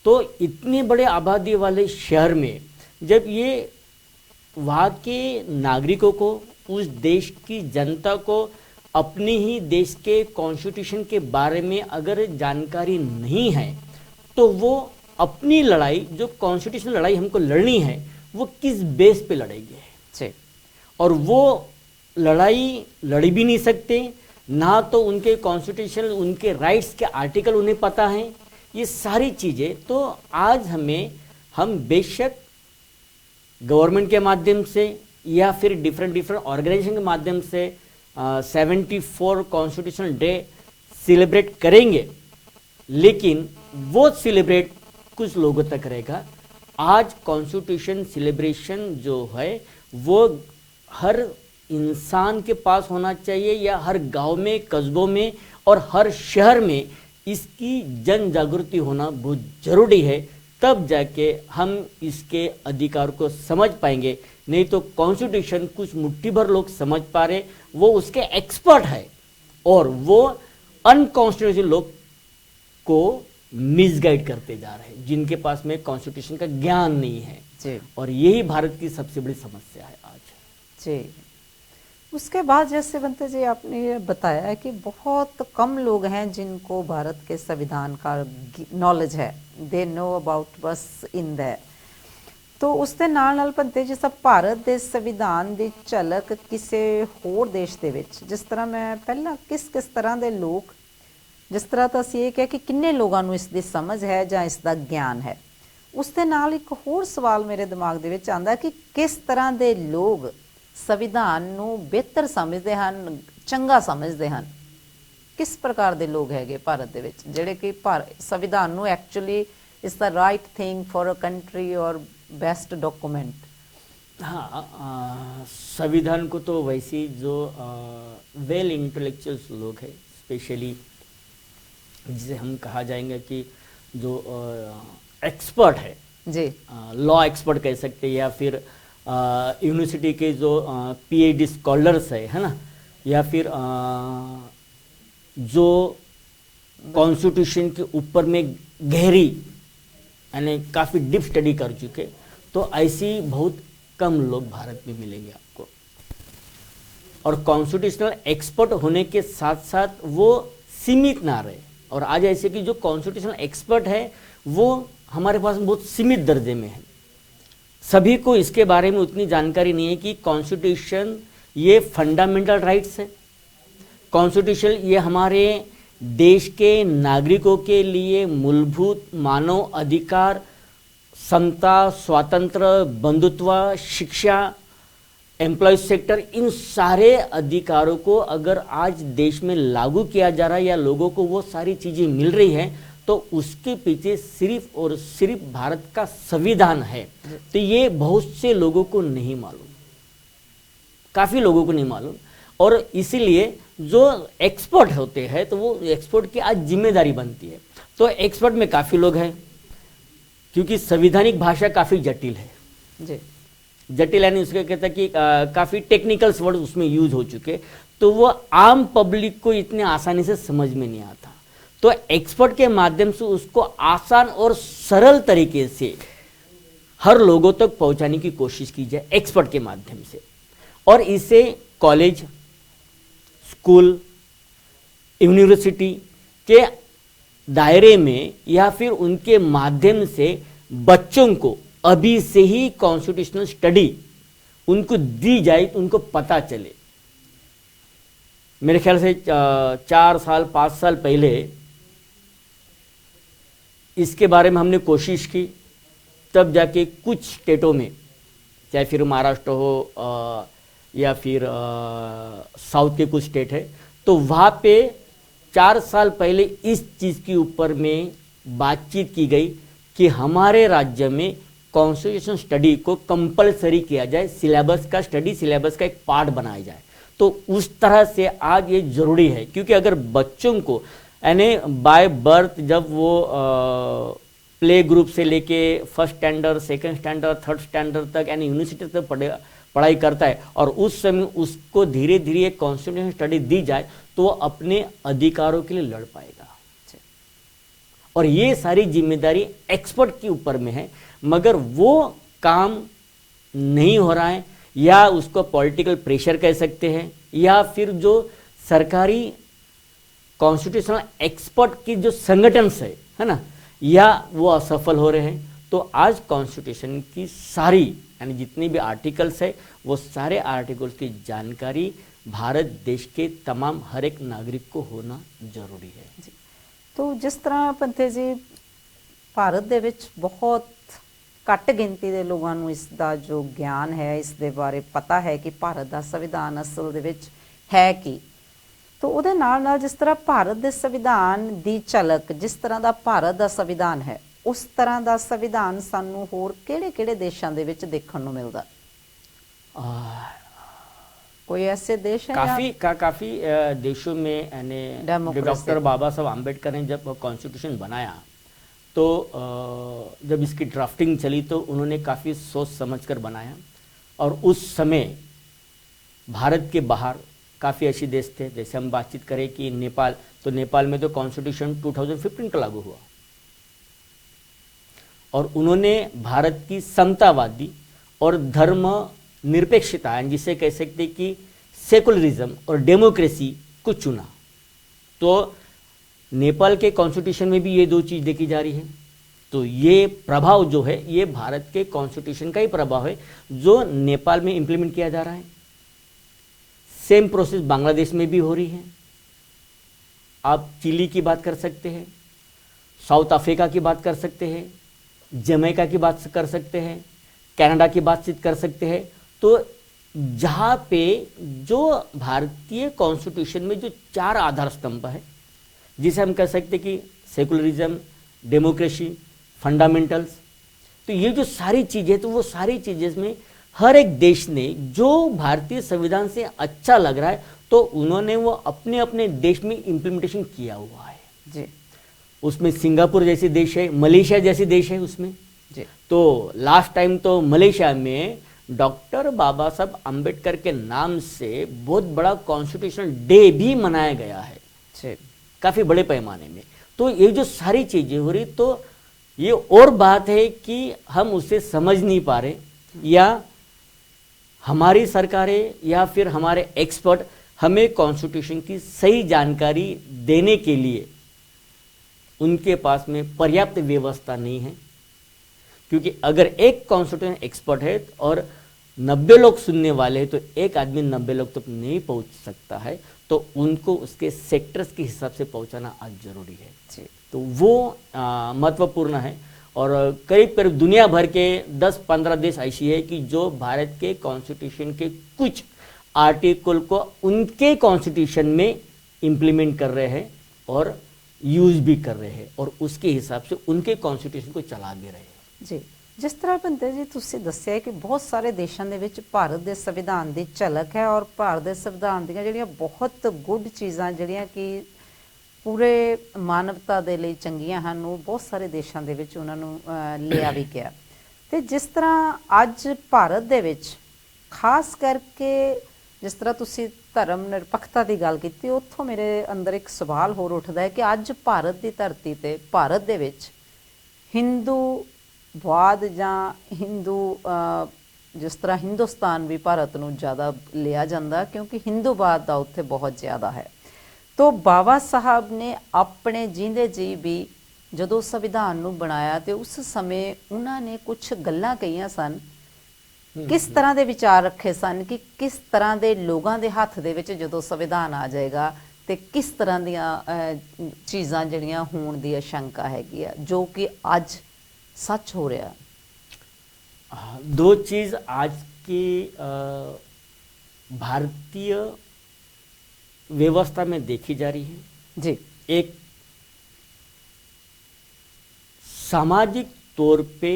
तो इतने बड़े आबादी वाले शहर में जब ये वहाँ के नागरिकों को, उस देश की जनता को अपने ही देश के कॉन्स्टिट्यूशन के बारे में अगर जानकारी नहीं है तो वो अपनी लड़ाई, जो कॉन्स्टिट्यूशनल लड़ाई हमको लड़नी है, वो किस बेस पे लड़ेंगे जी। और वो लड़ाई लड़ भी नहीं सकते, ना तो उनके कॉन्स्टिट्यूशन, उनके राइट्स के आर्टिकल उन्हें पता है, ये सारी चीज़ें। तो आज हम बेशक गवर्नमेंट के माध्यम से या फिर डिफरेंट ऑर्गेनाइजेशन के माध्यम से 74 कॉन्स्टिट्यूशनल डे सेलिब्रेट करेंगे, लेकिन वो सेलिब्रेट कुछ लोगों तक रहेगा। आज कॉन्स्टिट्यूशन सेलिब्रेशन जो है वो हर इंसान के पास होना चाहिए, या हर गांव में, कस्बों में और हर शहर में इसकी जन जागृति होना बहुत जरूरी है। तब जाके हम इसके अधिकार को समझ पाएंगे। नहीं तो कॉन्स्टिट्यूशन कुछ मुट्ठी भर लोग समझ पा रहे, वो उसके एक्सपर्ट है और वो अनकॉन्स्टिट्यूशनल लोग को मिसगाइड करते जा रहे हैं, जिनके पास में कॉन्स्टिट्यूशन का ज्ञान नहीं है जी। और यही भारत की सबसे बड़ी समस्या है आज जी। उसके बाद जैसे बनते जी आपने बताया है कि बहुत कम लोग हैं जिनको भारत के संविधान का नॉलेज है, दे नो अबाउट बस इन दैट। तो उसਦੇ ਨਾਲ ਬੰਤੇ ਜਿਸ ਭਾਰਤ ਦੇ ਸੰਵਿਧਾਨ ਦੀ ਝਲਕ ਕਿਸੇ ਹੋਰ ਦੇਸ਼ ਦੇ ਵਿੱਚ, ਜਿਸ ਤਰ੍ਹਾਂ ਮੈਂ ਪਹਿਲਾਂ ਕਿਸ ਤਰ੍ਹਾਂ ਦੇ ਲੋਕ, ਜਿਸ ਤਰ੍ਹਾਂ ਤਾਂ ਅਸੀਂ ਇਹ ਕਿਹਾ ਕਿ ਕਿੰਨੇ ਲੋਕਾਂ ਨੂੰ ਇਸ ਦੀ ਸਮਝ ਹੈ ਜਾਂ ਇਸ ਦਾ ਗਿਆਨ ਹੈ, ਉਸ ਦੇ ਨਾਲ ਇੱਕ ਹੋਰ ਸਵਾਲ ਮੇਰੇ ਦਿਮਾਗ ਦੇ ਵਿੱਚ ਆਉਂਦਾ ਕਿ ਕਿਸ ਤਰ੍ਹਾਂ ਦੇ ਲੋਕ ਸੰਵਿਧਾਨ ਨੂੰ ਬਿਹਤਰ ਸਮਝਦੇ ਹਨ, ਚੰਗਾ ਸਮਝਦੇ ਹਨ। ਕਿਸ ਪ੍ਰਕਾਰ ਦੇ ਲੋਕ ਹੈਗੇ ਭਾਰਤ ਦੇ ਵਿੱਚ ਜਿਹੜੇ ਕਿ ਸੰਵਿਧਾਨ ਨੂੰ actually is the right thing for a country और बेस्ट डॉक्यूमेंट। हाँ, संविधान को तो वैसे जो वेल इंटेलेक्चुअल्स लोग हैं, स्पेशली जिसे हम कहा जाएंगे कि जो एक्सपर्ट है जी, लॉ एक्सपर्ट कह सकते हैं, या फिर यूनिवर्सिटी के जो PhD स्कॉलर्स है ना, या फिर जो कॉन्स्टिट्यूशन के ऊपर में गहरी यानी काफ़ी डीप स्टडी कर चुके, तो ऐसी बहुत कम लोग भारत में मिलेंगे आपको। और कॉन्स्टिट्यूशनल एक्सपर्ट होने के साथ साथ वो सीमित ना रहे। और आज ऐसे कि जो कॉन्स्टिट्यूशनल एक्सपर्ट है वो हमारे पास बहुत सीमित दर्जे में है। सभी को इसके बारे में उतनी जानकारी नहीं है कि कॉन्स्टिट्यूशन ये फंडामेंटल राइट्स है, कॉन्स्टिट्यूशन ये हमारे देश के नागरिकों के लिए मूलभूत मानव अधिकार, समता, स्वातंत्र, बंधुत्व, शिक्षा, एम्प्लॉय सेक्टर, इन सारे अधिकारों को अगर आज देश में लागू किया जा रहा है या लोगों को वो सारी चीज़ें मिल रही हैं, तो उसके पीछे सिर्फ और सिर्फ भारत का संविधान है। तो ये बहुत से लोगों को नहीं मालूम, काफ़ी लोगों को नहीं मालूम। और इसीलिए जो एक्सपर्ट होते हैं तो वो एक्सपर्ट की आज जिम्मेदारी बनती है। तो एक्सपर्ट में काफ़ी लोग हैं, क्योंकि संवैधानिक भाषा काफ़ी जटिल है जी। जटिल यानी उसके कहता है कि काफ़ी टेक्निकल्स वर्ड उसमें यूज हो चुके, तो वो आम पब्लिक को इतने आसानी से समझ में नहीं आता। तो एक्सपर्ट के माध्यम से उसको आसान और सरल तरीके से हर लोगों तक पहुंचाने की कोशिश की जाए एक्सपर्ट के माध्यम से। और इसे कॉलेज, स्कूल, यूनिवर्सिटी के दायरे में या फिर उनके माध्यम से बच्चों को अभी से ही कॉन्स्टिट्यूशनल स्टडी उनको दी जाए तो उनको पता चले। मेरे ख्याल से 4 साल 5 साल पहले इसके बारे में हमने कोशिश की, तब जाके कुछ स्टेटों में चाहे फिर महाराष्ट्र हो या फिर साउथ के कुछ स्टेट है, तो वहाँ पे 4 साल पहले इस चीज़ के ऊपर में बातचीत की गई कि हमारे राज्य में कॉन्स्टिट्यूशन स्टडी को कंपलसरी किया जाए, सिलेबस का स्टडी, सिलेबस का एक पार्ट बनाया जाए। तो उस तरह से आज ये जरूरी है, क्योंकि अगर बच्चों को यानी बाय बर्थ जब वो प्ले ग्रुप से लेके first standard, second standard, third standard तक यानी यूनिवर्सिटी तक पढ़ाई करता है और उस समय उसको धीरे धीरे एक कॉन्स्टिट्यूशन स्टडी दी जाए तो वो अपने अधिकारों के लिए लड़ पाएगा। और ये सारी जिम्मेदारी एक्सपर्ट के ऊपर में है, मगर वो काम नहीं हो रहा है, या उसको पॉलिटिकल प्रेशर कह सकते हैं, या फिर जो सरकारी कॉन्स्टिट्यूशनल एक्सपर्ट की जो संगठन है ना, या वो असफल हो रहे हैं। तो आज कॉन्स्टिट्यूशन की सारी यानी जितनी भी आर्टिकल्स है वो सारे आर्टिकल्स की जानकारी भारत देश के तमाम हर एक नागरिक को होना जरूरी है जी। तो जिस तरह पंथे जी ਭਾਰਤ ਦੇ ਵਿੱਚ ਬਹੁਤ ਘੱਟ ਗਿਣਤੀ ਦੇ ਲੋਕਾਂ ਨੂੰ ਇਸ ਦਾ ਜੋ ਗਿਆਨ ਹੈ, ਇਸ ਦੇ ਬਾਰੇ ਪਤਾ ਹੈ ਕਿ ਭਾਰਤ ਦਾ ਸੰਵਿਧਾਨ ਅਸਲ ਦੇ ਵਿੱਚ ਹੈ ਕੀ। तो ਉਹਦੇ ਨਾਲ ਨਾਲ ਜਿਸ ਤਰ੍ਹਾਂ ਭਾਰਤ ਦੇ ਸੰਵਿਧਾਨ ਦੀ ਝਲਕ, ਜਿਸ ਤਰ੍ਹਾਂ ਦਾ ਭਾਰਤ ਦਾ ਸੰਵਿਧਾਨ ਹੈ ਉਸ ਤਰ੍ਹਾਂ ਦਾ ਸੰਵਿਧਾਨ ਸਾਨੂੰ ਹੋਰ ਕਿਹੜੇ-ਕਿਹੜੇ देशों ਦੇ ਵਿੱਚ ਦੇਖਣ ਨੂੰ ਮਿਲਦਾ? कोई ऐसे देश है काफी देशों में यानी डॉक्टर बाबा साहब आम्बेडकर ने जब कॉन्स्टिट्यूशन बनाया तो जब इसकी ड्राफ्टिंग चली तो उन्होंने काफ़ी सोच समझकर बनाया। और उस समय भारत के बाहर काफ़ी ऐसे देश थे, जैसे हम बातचीत करें कि नेपाल, तो नेपाल में तो कॉन्स्टिट्यूशन 2015 का लागू हुआ और उन्होंने भारत की समतावादी और धर्म निरपेक्षता जिसे कह सकते कि सेकुलरिज्म और डेमोक्रेसी को चुना। तो नेपाल के कॉन्स्टिट्यूशन में भी ये दो चीज़ देखी जा रही है। तो ये प्रभाव जो है ये भारत के कॉन्स्टिट्यूशन का ही प्रभाव है जो नेपाल में इंप्लीमेंट किया जा रहा है। सेम प्रोसेस बांग्लादेश में भी हो रही है। आप चिली की बात कर सकते हैं, साउथ अफ्रीका की बात कर सकते हैं, जमैका की बात कर सकते हैं, कनाडा की बातचीत कर सकते हैं। तो जहाँ पे जो भारतीय कॉन्स्टिट्यूशन में जो 4 आधार स्तंभ है, जिसे हम कह सकते कि सेकुलरिज्म, डेमोक्रेसी, फंडामेंटल्स, तो ये जो सारी चीज़ें, तो वो सारी चीज़ें में हर एक देश ने जो भारतीय संविधान से अच्छा लग रहा है तो उन्होंने वो अपने अपने देश में इम्प्लीमेंटेशन किया हुआ है जी। उसमें सिंगापुर जैसे देश है, मलेशिया जैसे देश है उसमें जी। तो लास्ट टाइम तो मलेशिया में डॉक्टर बाबा साहब अम्बेडकर के नाम से बहुत बड़ा कॉन्स्टिट्यूशन डे भी मनाया गया है काफ़ी बड़े पैमाने में। तो ये जो सारी चीज़ें हो रही, तो ये और बात है कि हम उसे समझ नहीं पा रहे, या हमारी सरकारें या फिर हमारे एक्सपर्ट हमें कॉन्स्टिट्यूशन की सही जानकारी देने के लिए उनके पास में पर्याप्त व्यवस्था नहीं है। क्योंकि अगर एक कॉन्स्टिट्यूशन एक्सपर्ट है और 90 लोग सुनने वाले हैं तो एक आदमी 90 लोग तक नहीं पहुंच सकता है, तो उनको उसके सेक्टर्स के हिसाब से पहुंचाना आज जरूरी है जी। तो वो महत्वपूर्ण है। और करीब करीब दुनिया भर के 10-15 देश ऐसी है कि जो भारत के कॉन्स्टिट्यूशन के कुछ आर्टिकल को उनके कॉन्स्टिट्यूशन में इम्प्लीमेंट कर रहे हैं और यूज भी कर रहे हैं और उसके हिसाब से उनके कॉन्स्टिट्यूशन को चला भी रहे हैं जी। जिस तरह ਬੰਦੇ ਜੀ ਤੁਸੀਂ ਦੱਸਿਆ ਕਿ ਬਹੁਤ ਸਾਰੇ ਦੇਸ਼ਾਂ ਦੇ ਵਿੱਚ ਭਾਰਤ ਦੇ ਸੰਵਿਧਾਨ ਦੀ ਝਲਕ ਹੈ ਔਰ ਭਾਰਤ ਦੇ ਸੰਵਿਧਾਨ ਦੀਆਂ ਜਿਹੜੀਆਂ ਬਹੁਤ ਗੁੱਡ ਚੀਜ਼ਾਂ ਜਿਹੜੀਆਂ ਕਿ ਪੂਰੇ ਮਾਨਵਤਾ ਦੇ ਲਈ ਚੰਗੀਆਂ ਹਨ, ਉਹ ਬਹੁਤ ਸਾਰੇ ਦੇਸ਼ਾਂ ਦੇ ਵਿੱਚ ਉਹਨਾਂ ਨੂੰ ਲਿਆ ਵੀ ਗਿਆ। ਤੇ ਜਿਸ ਤਰ੍ਹਾਂ ਅੱਜ ਭਾਰਤ ਦੇ ਵਿੱਚ ਖਾਸ ਕਰਕੇ ਜਿਸ ਤਰ੍ਹਾਂ ਤੁਸੀਂ ਧਰਮ ਨਿਰਪੱਖਤਾ ਦੀ ਗੱਲ ਕੀਤੀ, ਉੱਥੋਂ ਮੇਰੇ ਅੰਦਰ ਇੱਕ ਸਵਾਲ ਹੋਰ ਉੱਠਦਾ ਹੈ ਕਿ ਅੱਜ ਭਾਰਤ ਦੀ ਧਰਤੀ ਤੇ ਭਾਰਤ ਦੇ ਵਿੱਚ ਹਿੰਦੂਵਾਦ ਜਾਂ ਹਿੰਦੂ ਜਿਸ ਤਰ੍ਹਾਂ ਹਿੰਦੁਸਤਾਨ ਵੀ ਭਾਰਤ ਨੂੰ ਜ਼ਿਆਦਾ ਲਿਆ ਜਾਂਦਾ ਕਿਉਂਕਿ ਹਿੰਦੂਵਾਦ ਦਾ ਉੱਥੇ ਬਹੁਤ ਜ਼ਿਆਦਾ ਹੈ। तो बाबा साहब ने अपने जींदे जी भी जदों संविधान नूं बनाया तो उस समय उन्होंने कुछ गल्लां कहियां सन, किस तरह के विचार रखे सन कि किस तरह के लोगों के हथ दे विच जदों संविधान आ जाएगा तो किस तरह दीयां चीज़ां जिहड़ियां होण दी आशंका हैगी आ, जो कि अज सच हो रहा। दो चीज आज की भारतीय व्यवस्था में देखी जा रही है। जी एक सामाजिक तौर पे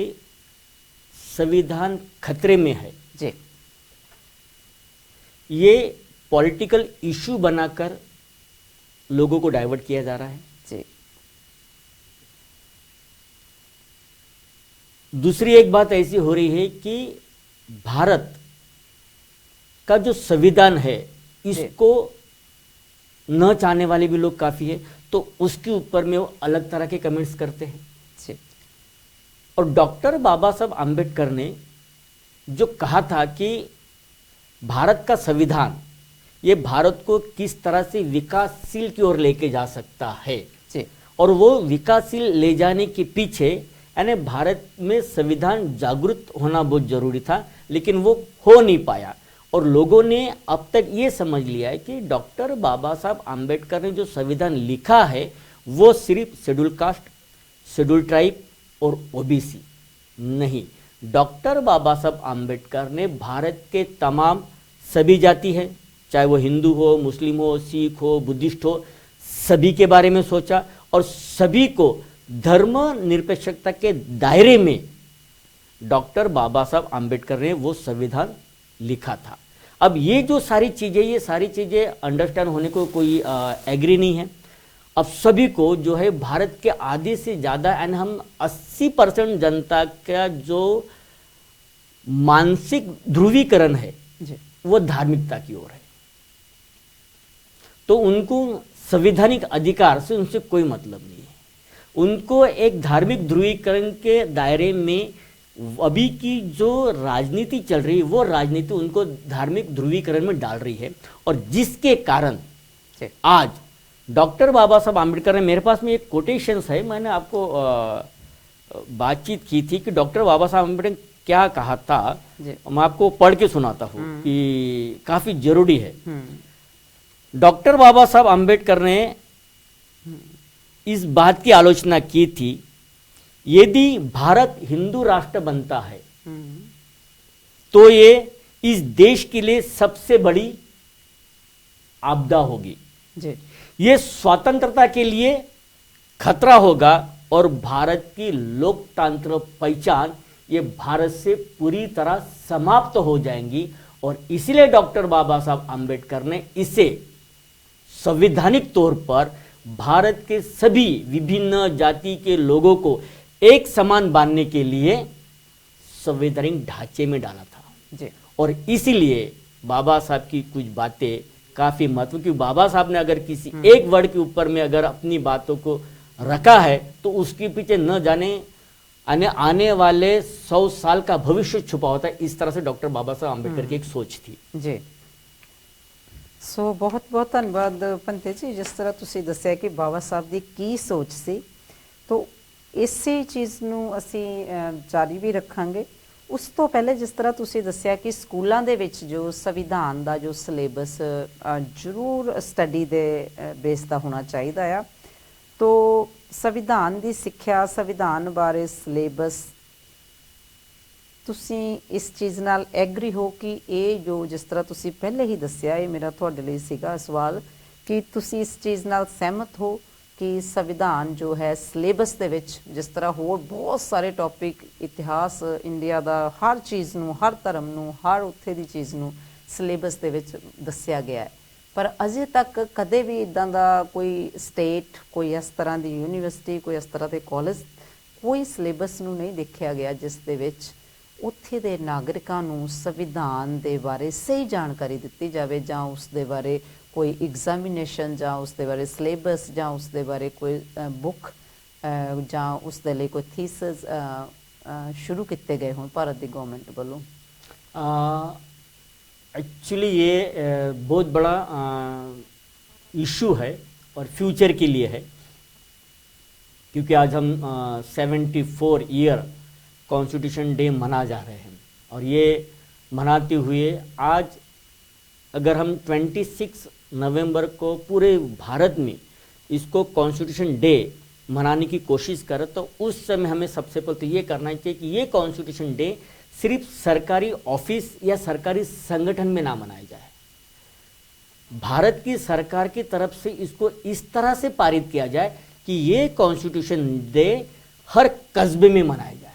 संविधान खतरे में है, जी ये पॉलिटिकल इशू बनाकर लोगों को डाइवर्ट किया जा रहा है। जी दूसरी एक बात ऐसी हो रही है कि भारत का जो संविधान है इसको न चाहने वाले भी लोग काफी है, तो उसके ऊपर में वो अलग तरह के कमेंट्स करते हैं। जी और डॉक्टर बाबा साहब आम्बेडकर ने जो कहा था कि भारत का संविधान ये भारत को किस तरह से विकासशील की ओर लेके जा सकता है, जी और वो विकासशील ले जाने के पीछे यानी भारत में संविधान जागरूक होना बहुत जरूरी था, लेकिन वो हो नहीं पाया। और लोगों ने अब तक ये समझ लिया है कि डॉक्टर बाबा साहब आम्बेडकर ने जो संविधान लिखा है वो सिर्फ शेड्यूल कास्ट, शेड्यूल ट्राइब और ओबीसी नहीं, डॉक्टर बाबा साहब आम्बेडकर ने भारत के तमाम सभी जाति है, चाहे वो हिंदू हो, मुस्लिम हो, सिख हो, बुद्धिस्ट हो, सभी के बारे में सोचा और सभी को धर्म निरपेक्षता के दायरे में डॉक्टर बाबा साहब आम्बेडकर ने वो संविधान लिखा था। अब ये जो सारी चीजें, ये सारी चीजें अंडरस्टैंड होने को कोई एग्री नहीं है। अब सभी को जो है भारत के आधे से ज्यादा एंड हम 80% जनता का जो मानसिक ध्रुवीकरण है जी वो धार्मिकता की ओर है, तो उनको संवैधानिक अधिकार से उनसे कोई मतलब नहीं है। उनको एक धार्मिक ध्रुवीकरण के दायरे में अभी की जो राजनीति चल रही है वो राजनीति उनको धार्मिक ध्रुवीकरण में डाल रही है, और जिसके कारण आज डॉक्टर बाबा साहब आम्बेडकर ने, मेरे पास में एक कोटेशंस है, मैंने आपको बातचीत की थी कि डॉक्टर बाबा साहब आम्बेडकर ने क्या कहा था, मैं आपको पढ़ के सुनाता हूँ कि काफी जरूरी है। डॉक्टर बाबा साहब आम्बेडकर ने इस बात की आलोचना की थी, यदि भारत हिंदू राष्ट्र बनता है तो ये इस देश के लिए सबसे बड़ी आपदा होगी, ये स्वतंत्रता के लिए खतरा होगा और भारत की लोकतंत्र पहचान ये भारत से पूरी तरह समाप्त हो जाएंगी। और इसलिए डॉक्टर बाबा साहब आम्बेडकर ने इसे संवैधानिक तौर पर भारत के सभी विभिन्न जाति के लोगों को एक समान बांधने के लिए संवैधानिक ढांचे में डाला था जी। और इसीलिए बाबा साहब की कुछ बातें काफी महत्व, क्योंकि बाबा साहब ने अगर किसी एक वर्ड के ऊपर में अगर अपनी बातों को रखा है तो उसके पीछे न जाने आने वाले 100 साल का भविष्य छुपा होता है। इस तरह से डॉक्टर बाबा साहब आम्बेडकर की एक सोच थी जी। सो बहुत बहुत धन्यवाद पंते जी, जिस तरह ਤੁਸੀਂ ਦੱਸਿਆ ਕਿ ਬਾਬਾ ਸਾਹਿਬ ਦੀ ਕੀ ਸੋਚ ਸੀ, तो ਇਸੇ ਚੀਜ਼ ਨੂੰ ਅਸੀਂ ਜਾਰੀ ਵੀ ਰੱਖਾਂਗੇ। ਉਸ ਤੋਂ ਪਹਿਲੇ ਜਿਸ ਤਰ੍ਹਾਂ ਤੁਸੀਂ ਦੱਸਿਆ ਕਿ ਸਕੂਲਾਂ ਦੇ ਵਿੱਚ ਜੋ ਸੰਵਿਧਾਨ ਦਾ ਜੋ ਸਿਲੇਬਸ ਜ਼ਰੂਰ ਸਟੱਡੀ ਦੇ ਬੇਸ ਦਾ ਹੋਣਾ ਚਾਹੀਦਾ ਆ, तो ਸੰਵਿਧਾਨ ਦੀ ਸਿੱਖਿਆ, ਸੰਵਿਧਾਨ ਬਾਰੇ ਸਿਲੇਬਸ, ਤੁਸੀਂ ਇਸ ਚੀਜ਼ ਨਾਲ ਐਗਰੀ ਹੋ ਕਿ ਇਹ ਜੋ ਜਿਸ ਤਰ੍ਹਾਂ ਤੁਸੀਂ ਪਹਿਲੇ ਹੀ ਦੱਸਿਆ, ਇਹ ਮੇਰਾ ਤੁਹਾਡੇ ਲਈ ਸੀਗਾ ਸਵਾਲ ਕਿ ਤੁਸੀਂ ਇਸ ਚੀਜ਼ ਨਾਲ ਸਹਿਮਤ ਹੋ कि संविधान जो है सिलेबस ਦੇ ਵਿੱਚ ਜਿਸ ਤਰ੍ਹਾਂ ਹੋਰ ਬਹੁਤ ਸਾਰੇ ਟੌਪਿਕ, ਇਤਿਹਾਸ ਇੰਡੀਆ ਦਾ, ਹਰ ਚੀਜ਼ ਨੂੰ, ਹਰ ਧਰਮ ਨੂੰ, ਹਰ ਉੱਥੇ ਦੀ ਚੀਜ਼ ਨੂੰ ਸਿਲੇਬਸ ਦੇ ਵਿੱਚ ਦੱਸਿਆ ਗਿਆ ਹੈ, ਪਰ ਅਜੇ ਤੱਕ ਕਦੇ ਵੀ ਇਦਾਂ ਦਾ ਕੋਈ ਸਟੇਟ, ਕੋਈ ਇਸ ਤਰ੍ਹਾਂ ਦੀ ਯੂਨੀਵਰਸਿਟੀ, ਕੋਈ ਇਸ ਤਰ੍ਹਾਂ ਦੇ ਕਾਲਜ, ਕੋਈ ਸਿਲੇਬਸ ਨੂੰ ਨਹੀਂ ਦੇਖਿਆ ਗਿਆ ਜਿਸ ਦੇ ਵਿੱਚ ਉੱਥੇ ਦੇ ਨਾਗਰਿਕਾਂ ਨੂੰ ਸੰਵਿਧਾਨ ਦੇ ਬਾਰੇ ਸਹੀ ਜਾਣਕਾਰੀ ਦਿੱਤੀ ਜਾਵੇ, ਜਾਂ ਉਸ ਦੇ ਬਾਰੇ कोई एग्जामिनेशन, ਜਾਂ ਉਸ ਦੇ ਬਾਰੇ ਸਿਲੇਬਸ, ਜਾਂ ਉਸ ਦੇ ਬਾਰੇ ਕੋਈ ਬੁੱਕ, ਜਾਂ ਉਸ ਦੇ ਲਈ ਕੋਈ ਥੀਸਿਸ शुरू किए गए हों भारत की गवर्नमेंट वालों। एक्चुअली ये बहुत बड़ा इशू है और फ्यूचर के लिए है, क्योंकि आज हम 74 ईयर कॉन्स्टिट्यूशन डे मना जा रहे हैं, और ये मनाते हुए आज अगर हम 26 नवंबर को पूरे भारत में इसको कॉन्स्टिट्यूशन डे मनाने की कोशिश करें तो उस समय हमें सबसे पहले तो ये करना चाहिए कि ये कॉन्स्टिट्यूशन डे सिर्फ सरकारी ऑफिस या सरकारी संगठन में ना मनाया जाए। भारत की सरकार की तरफ से इसको इस तरह से पारित किया जाए कि ये कॉन्स्टिट्यूशन डे हर कस्बे में मनाया जाए,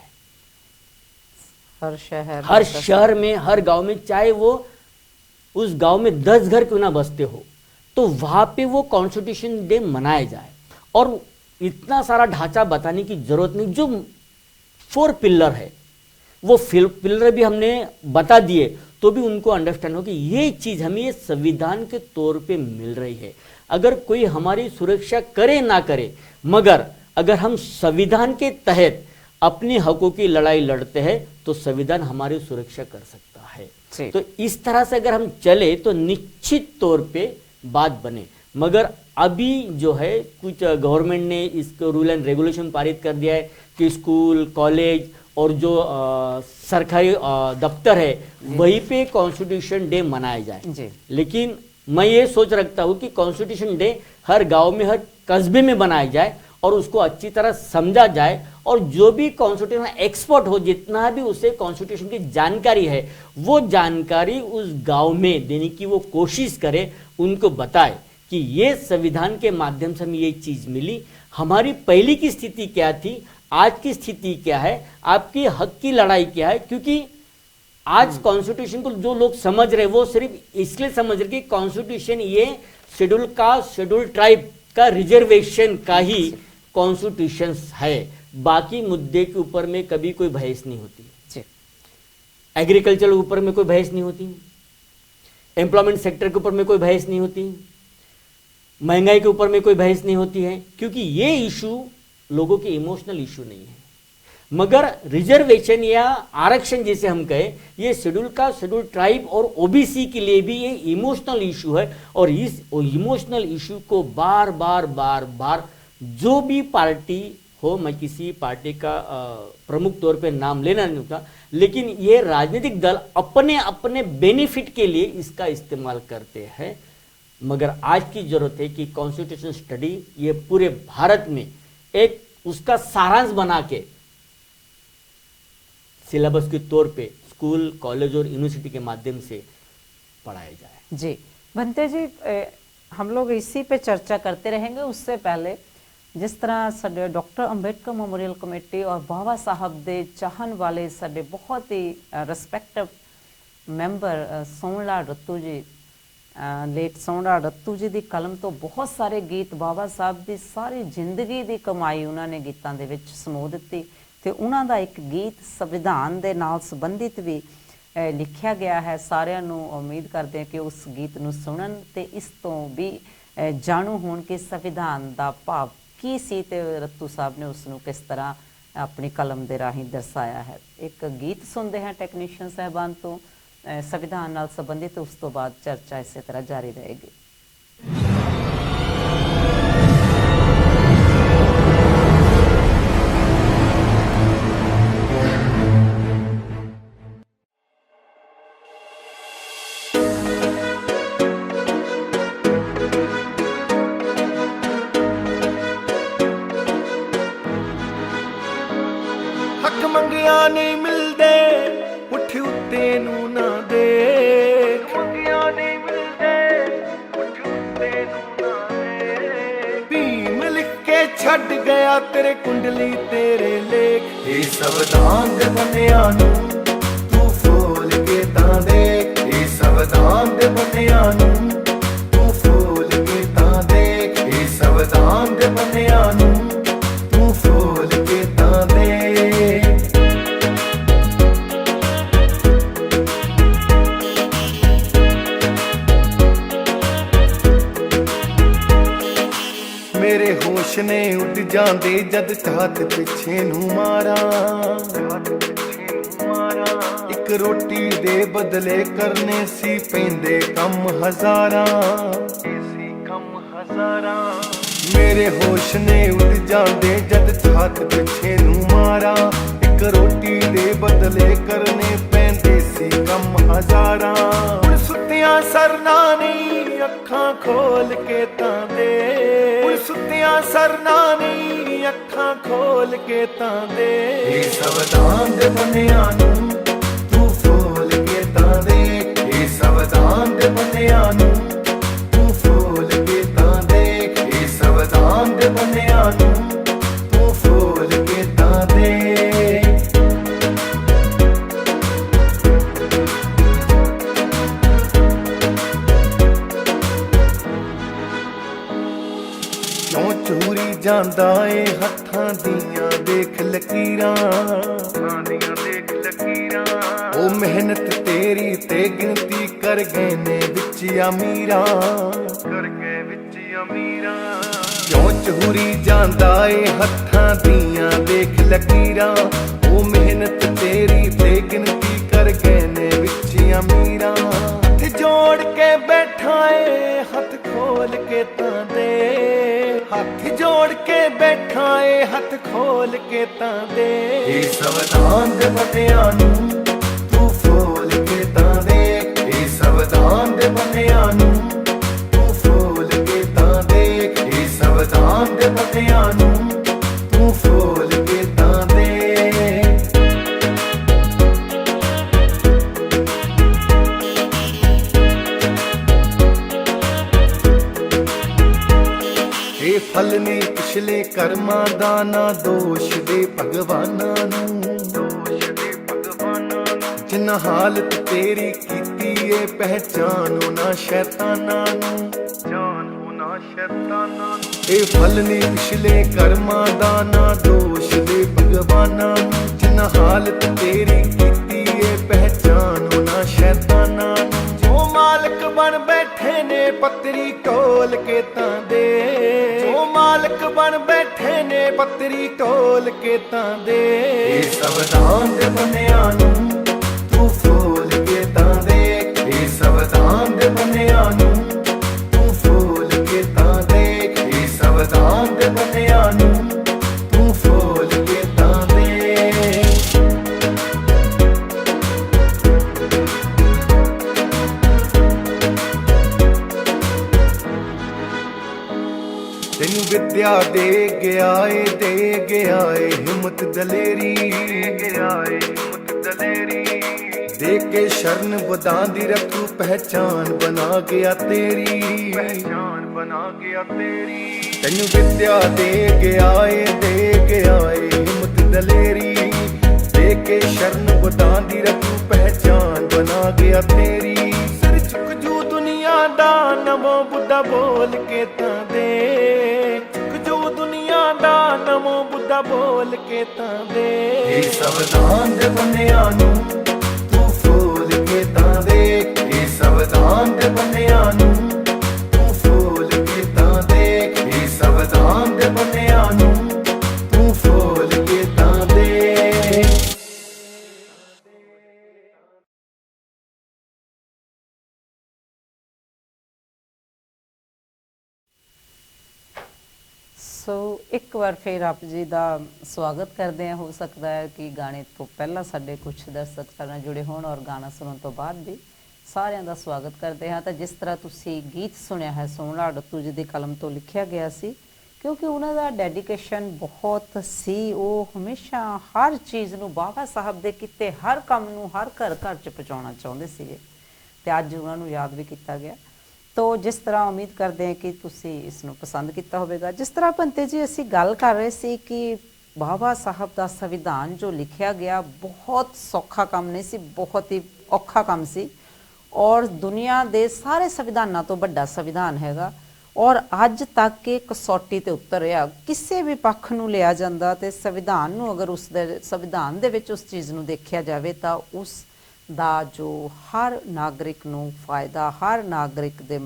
हर शहर में, हर गांव में, चाहे वो उस गांव में 10 घर क्यों ना बसते हो, तो वहां पे वो कॉन्स्टिट्यूशन डे मनाया जाए। और इतना सारा ढांचा बताने की जरूरत नहीं, जो 4 पिलर है वो पिलर भी हमने बता दिए तो भी उनको अंडरस्टैंड हो कि ये चीज हमें ये संविधान के तौर पे मिल रही है। अगर कोई हमारी सुरक्षा करे ना करे, मगर अगर हम संविधान के तहत अपने हकों की लड़ाई लड़ते हैं तो संविधान हमारी सुरक्षा कर सकता है। तो इस तरह से अगर हम चले तो निश्चित तौर पे बात बने। मगर अभी जो है कुछ गवर्नमेंट ने इसको रूल एंड रेगुलेशन पारित कर दिया है कि स्कूल, कॉलेज और जो सरकारी दफ्तर है वहीं पे कॉन्स्टिट्यूशन डे मनाया जाए। लेकिन मैं ये सोच रखता हूँ कि कॉन्स्टिट्यूशन डे हर गांव में, हर कस्बे में बनाया जाए और उसको अच्छी तरह समझा जाए, और जो भी कॉन्स्टिट्यूशन एक्सपर्ट हो, जितना भी उसे कॉन्स्टिट्यूशन की जानकारी है, वो जानकारी उस गांव में देने की वो कोशिश करे, उनको बताए कि ये संविधान के माध्यम से हमें ये चीज मिली, हमारी पहले की स्थिति क्या थी, आज की स्थिति क्या है, आपकी हक की लड़ाई क्या है। क्योंकि आज कॉन्स्टिट्यूशन को जो लोग समझ रहे वो सिर्फ इसलिए समझ रहे कि कॉन्स्टिट्यूशन ये शेड्यूल कास्ट, शेड्यूल ट्राइब का रिजर्वेशन का ही कॉन्स्टिट्यूशन है। बाकी मुद्दे के ऊपर में कभी कोई बहस नहीं होती, एग्रीकल्चर के ऊपर में कोई बहस नहीं होती, एम्प्लॉयमेंट सेक्टर के ऊपर में कोई बहस नहीं होती, महंगाई के ऊपर में कोई बहस नहीं होती है, क्योंकि ये इशू लोगों के इमोशनल इशू नहीं है। मगर रिजर्वेशन या आरक्षण जिसे हम कहें, ये शेड्यूल का, शेड्यूल ट्राइब और ओबीसी के लिए भी ये इमोशनल इशू है। और इस इमोशनल इशू को बार बार बार बार जो भी पार्टी हो, मैं किसी पार्टी का प्रमुख तौर पे नाम लेना नहीं होता, लेकिन ये राजनीतिक दल अपने अपने बेनिफिट के लिए इसका इस्तेमाल करते हैं। मगर आज की जरूरत है कि कॉन्स्टिट्यूशन स्टडी ये पूरे भारत में एक उसका सारांश बना के सिलेबस के तौर पे स्कूल, कॉलेज और यूनिवर्सिटी के माध्यम से पढ़ाया जाए। जी बंते जी, हम लोग इसी पे चर्चा करते रहेंगे। उससे पहले जिस तरह साडे डॉक्टर अंबेडकर मेमोरियल कमेटी और बाबा साहब दे चाहन वाले साडे बहुत ही रिस्पैक्टिव मैंबर सोहणलाल रत्तू जी, लेट सोहणलाल रत्तू जी ਦੀ कलम तो बहुत सारे गीत बाबा साहब ਦੀ सारी जिंदगी ਦੀ कमाई उन्होंने गीतों के विच समो दित्ती। ਤੇ ਉਹਨਾਂ ਦਾ ਇੱਕ ਗੀਤ ਸੰਵਿਧਾਨ ਦੇ ਨਾਲ ਸੰਬੰਧਿਤ ਵੀ ਲਿਖਿਆ ਗਿਆ ਹੈ। ਸਾਰਿਆਂ ਨੂੰ ਉਮੀਦ ਕਰਦੇ ਹਾਂ ਕਿ ਉਸ ਗੀਤ ਨੂੰ ਸੁਣਨ ਤੇ ਇਸ ਤੋਂ ਵੀ ਜਾਣੂ ਹੋਣ ਕਿ ਸੰਵਿਧਾਨ ਦਾ ਭਾਵ ਕੀ ਸੀ ਤੇ ਰੱਤੂ ਸਾਹਿਬ ਨੇ ਉਸ ਨੂੰ ਕਿਸ ਤਰ੍ਹਾਂ ਆਪਣੀ ਕਲਮ ਦੇ ਰਾਹੀਂ ਦਰਸਾਇਆ ਹੈ। ਇੱਕ ਗੀਤ ਸੁਣਦੇ ਹਾਂ ਟੈਕਨੀਸ਼ੀਅਨ ਸਾਹਿਬਾਨ ਤੋਂ ਸੰਵਿਧਾਨ ਨਾਲ ਸੰਬੰਧਿਤ, ਉਸ ਤੋਂ ਬਾਅਦ ਚਰਚਾ ਇਸੇ ਤਰ੍ਹਾਂ ਜਾਰੀ ਰਹੇਗੀ। ਮੰਗਿਆ ਨਹੀਂ ਮਿਲਦੇ, ਉੱਠ ਉੱਤੇ ਨੂੰ ਨਾ ਦੇਖ, ਮੰਗਿਆ ਨਹੀਂ ਮਿਲਦੇ, ਉੱਠ ਉੱਤੇ ਨੂੰ ਨਾ ਦੇਖ, ਭੀਮ ਲਿਖ ਕੇ ਛੱਡ ਗਿਆ ਤੇਰੇ ਕੁੰਡਲੀ ਤੇਰੇ ਲੇਖ, ਇਹ ਸੰਵਿਧਾਨ ਦੇ ਬੰਨਿਆਂ ਨੂੰ ਤੂੰ ਫੋਲ ਕੇ ਤਾਂ ਦੇਖ, ਇਹ ਸੰਵਿਧਾਨ ਦੇ ਬੰਨਿਆਂ ਨੂੰ ਤੂੰ ਫੋਲ ਕੇ ਤਾਂ ਦੇਖ, ਇਹ ਸੰਵਿਧਾਨ ਦੇ ਬੰਨਿਆਂ ਨੂੰ ਤੂੰ ਫੋਲ ਕੇ ਤਾਂ ਦੇਖ। ਮੇਰੇ ਹੋਸ਼ ਨੇ ਉੱਡ ਜਾਂਦੇ ਜਦ ਚਾਹਤ ਪਿੱਛੇ ਨੂੰ ਮਾਰਾਂ, ਇੱਕ ਰੋਟੀ ਦੇ ਬਦਲੇ ਕਰਨੇ ਸੀ ਪੈਂਦੇ ਕੰਮ ਹਜ਼ਾਰਾਂ, ਮੇਰੇ ਹੋਸ਼ ਨੇ ਉੱਡ ਜਾਂਦੇ ਜਦ ਚਾਹਤ ਪਿੱਛੇ ਨੂੰ ਮਾਰਾਂ, ਇੱਕ ਰੋਟੀ ਦੇ ਬਦਲੇ ਕਰਨੇ ਪੈਂਦੇ ਸੀ ਕੰਮ ਹਜ਼ਾਰਾਂ। ਹੁਣ ਸੁੱਤਿਆਂ ਸਰਨਾ ਨਹੀਂ ਅੱਖਾਂ ਖੋਲ ਕੇ ਤਾਂ ਦੇ, ਹੁਣ ਸੁੱਤਿਆਂ ਸਰਨਾ ਨਹੀਂ ਅੱਖਾਂ ਖੋਲ ਕੇ ਤਾਂ ਦੇ, ਇਹ ਸੰਵਿਧਾਨ ਦੇ ਬੰਨਿਆਂ ਨੂੰ ਜਾਂਦਾ ਏ ਹੱਥਾਂ ਦੀਆਂ ਦੇਖ ਲਕੀਰਾਂ, ਉਹ ਮਿਹਨਤ ਤੇਰੀ ਤੇ ਗਿਣਤੀ ਕਰ ਗਏ ਨੇ ਵਿੱਚ ਅਮੀਰਾਂ, ਕਿਉਂ ਚਹੂਰੀ ਜਾਂਦਾ ਏ ਹੱਥਾਂ ਦੀਆਂ ਦੇਖ ਲਕੀਰਾਂ, ਉਹ ਮਿਹਨਤ ਤੇਰੀ ਤੇ ਗਿਣਤੀ ਕਰ ਗਏ ਨੇ ਵਿੱਚ ਅਮੀਰਾਂ। ਹੱਥ ਜੋੜ ਕੇ ਬੈਠਾ ਏ ਹੱਥ ਖੋਲ ਕੇ ਤਾਂ ਦੇ, ਹੱਥ ਜੋੜ ਕੇ ਬੈਠਾ ਏ ਹੱਥ ਖੋਲ ਕੇ ਤਾਂ ਦੇ, ਇਹ ਸੰਵਿਧਾਨ ਦੇ ਬੰਦਿਆਂ ਨੂੰ ਤੂੰ ਫੋਲ ਕੇ ਤਾਂ ਦੇ, ਇਹ ਸੰਵਿਧਾਨ ਦੇ ਬੰਦਿਆਂ ਨੂੰ ਤੂੰ ਫੋਲ ਕੇ ਤਾਂ ਦੇ, ਇਹ ਸੰਵਿਧਾਨ ਦੇ ਬੰਦਿਆਂ ਨੂੰ ਤੂੰ ਫੋਲ ਕੇ ਤਾਂ ਦੇ। ਇਹ ਫਲ ਨੇ ਪਿਛਲੇ ਕਰਮਾਂ ਦਾ, ਨਾ ਦੋਸ਼ ਦੇ ਭਗਵਾਨਾਂ ਨੂੰ, ਜਿਨ੍ਹਾਂ ਹਾਲਤ ਤੇਰੀ ਕੀਤੀ ਏ ਪਹਿਚਾਨੋ ਨਾ ਸ਼ੈਤਾਨਾਂ ਨੂੰ, ਇਹ ਫਲ ਨੇ ਪਿਛਲੇ ਕਰਮਾਂ ਦਾ, ਨਾ ਦੋਸ਼ ਦੇ ਭਗਵਾਨਾਂ ਨੂੰ, ਜਿਨ੍ਹਾਂ ਹਾਲਤ ਤੇਰੀ ਕੀਤੀ ਏ ਪਹਿਚਾਨੋ ਨਾ ਸ਼ੈਤਾਨਾਂ ਨੂੰ। ਜੋ ਮਾਲਕ ਬਣ ਬੈਠੇ ਨੇ ਪੱਤਰੀ ਢੋਲ ਕੇ ਤਾਂ ਦੇ, ਜੋ ਮਾਲਕ ਬਣ ਬੈਠੇ ਨੇ ਪੱਤਰੀ ਢੋਲ ਕੇ ਤਾਂ ਦੇ, ਇਹ ਸੰਵਿਧਾਨ ਦੇ ਬੰਦਿਆਂ ਨੂੰ ਤੂੰ ਫੋਲ ਕੇ ਤਾਂ ਦੇ, ਇਹ ਸੰਵਿਧਾਨ ਦੇ ਬੰਦਿਆਂ ਨੂੰ ਤੂੰ ਫੋਲ ਕੇ ਤਾਂ ਦੇ, ਇਹ ਸੰਵਿਧਾਨ ਦੇ ਬੰਦਿਆਂ ਨੂੰ ਤੂੰ ਫੋਲ ਕੇ ਤਾਂ ਦੇ। ਤੈਨੂੰ ਵਿਦਿਆ ਦੇ ਗਿਆ ਏ ਹਿੰਮਤ ਦਲੇਰੀ, ਦੇ ਕੇ ਸ਼ਰਨ ਵਧਾਂਦੀ ਰੱਖੂ ਪਹਿਚਾਨ ਬਣਾ ਗਿਆ ਤੇਰੀ, ਤੈਨੂੰ ਵਿਦਿਆ ਦੇ ਗਿਆ ਏ ਹਿੰਮਤ ਦਲੇਰੀ, ਦੇ ਕੇ ਸ਼ਰਨ ਵਧਾਂਦੀ ਰੱਖੂ ਪਹਿਚਾਨ ਬਣਾ ਗਿਆ ਤੇਰੀ। ਸਿਰ ਝੁਕ ਜੂ ਦੁਨੀਆ ਦਾ ਨਮੋ ਬੁੱਧਾ ਬੋਲ ਕੇ ਤਾਂ ਦੇ, ਝੁਕ ਜੂ ਦੁਨੀਆ ਦਾ ਨਮੋ ਬੁੱਧਾ ਬੋਲ ਕੇ ਤਾਂ ਦੇ, ਇਹ ਸੰਵਿਧਾਨ ਦੇ ਬੰਦਿਆਂ ਨੂੰ ਤੂੰ ਫੋਲ ਕੇ ਤਾਂ ਦੇ, ਇਹ ਸੰਵਿਧਾਨ ਦੇ ਬੰਦਿਆਂ ਨੂੰ ਤੂੰ ਫੋਲ ਕੇ ਤਾਂ ਦੇ, ਇਹ ਸੰਵਿਧਾਨ ਦੇ ਬੰਦਿਆਂ ਨੂੰ ਤੂੰ ਫੋਲ ਕੇ ਤਾਂ ਦੇ। ਸੋ ਇੱਕ ਵਾਰ ਫਿਰ ਆਪ ਜੀ ਦਾ ਸਵਾਗਤ ਕਰਦੇ ਹਾਂ। ਹੋ ਸਕਦਾ ਹੈ ਕਿ ਗਾਣੇ ਤੋਂ ਪਹਿਲਾਂ ਸਾਡੇ ਕੁਝ ਦਰਸ਼ਕ ਸਾਡੇ ਨਾਲ ਜੁੜੇ ਹੋਣ ਔਰ ਗਾਣਾ ਸੁਣਨ ਤੋਂ ਬਾਅਦ ਵੀ ਸਾਰਿਆਂ ਦਾ ਸਵਾਗਤ ਕਰਦੇ ਹਾਂ। ਤਾਂ ਜਿਸ ਤਰ੍ਹਾਂ ਤੁਸੀਂ ਗੀਤ ਸੁਣਿਆ ਹੈ ਸੋਹਣਾ ਡੱਤੂ ਜੀ ਦੀ ਕਲਮ ਤੋਂ ਲਿਖਿਆ ਗਿਆ ਸੀ, ਕਿਉਂਕਿ ਉਹਨਾਂ ਦਾ ਡੈਡੀਕੇਸ਼ਨ ਬਹੁਤ ਸੀ। ਉਹ ਹਮੇਸ਼ਾ ਹਰ ਚੀਜ਼ ਨੂੰ ਬਾਬਾ ਸਾਹਿਬ ਦੇ ਕੀਤੇ ਹਰ ਕੰਮ ਨੂੰ ਹਰ ਘਰ ਘਰ 'ਚ ਪਹੁੰਚਾਉਣਾ ਚਾਹੁੰਦੇ ਸੀਗੇ, ਤੇ ਅੱਜ ਉਹਨਾਂ ਨੂੰ ਯਾਦ ਵੀ ਕੀਤਾ ਗਿਆ। ਤੋ ਜਿਸ ਤਰ੍ਹਾਂ ਉਮੀਦ ਕਰਦੇ ਹਾਂ ਕਿ ਤੁਸੀਂ ਇਸ ਨੂੰ ਪਸੰਦ ਕੀਤਾ ਹੋਵੇਗਾ। ਜਿਸ ਤਰ੍ਹਾਂ ਭੰਤੇ ਜੀ ਅਸੀਂ ਗੱਲ ਕਰ ਰਹੇ ਸੀ ਕਿ ਬਾਬਾ ਸਾਹਿਬ ਦਾ ਸੰਵਿਧਾਨ ਜੋ ਲਿਖਿਆ ਗਿਆ ਬਹੁਤ ਸੌਖਾ ਕੰਮ ਨਹੀਂ ਸੀ, ਬਹੁਤ ਹੀ ਔਖਾ ਕੰਮ ਸੀ, ਔਰ ਦੁਨੀਆ ਦੇ ਸਾਰੇ ਸੰਵਿਧਾਨਾਂ ਤੋਂ ਵੱਡਾ ਸੰਵਿਧਾਨ ਹੈਗਾ, ਔਰ ਅੱਜ ਤੱਕ ਇਹ ਕਸੌਟੀ ਤੇ ਉਤਰ ਰਿਹਾ। ਕਿਸੇ ਵੀ ਪੱਖ ਨੂੰ ਲਿਆ ਜਾਂਦਾ ਤੇ ਸੰਵਿਧਾਨ ਨੂੰ ਅਗਰ ਉਸ ਦੇ ਸੰਵਿਧਾਨ ਦੇ ਵਿੱਚ ਉਸ ਚੀਜ਼ ਨੂੰ ਦੇਖਿਆ ਜਾਵੇ ਤਾਂ ਉਸ ਦਾ ਜੋ ਹਰ ਨਾਗਰਿਕ ਨੂੰ ਫਾਇਦਾ, ਹਰ ਨਾਗਰਿਕ ਦੇ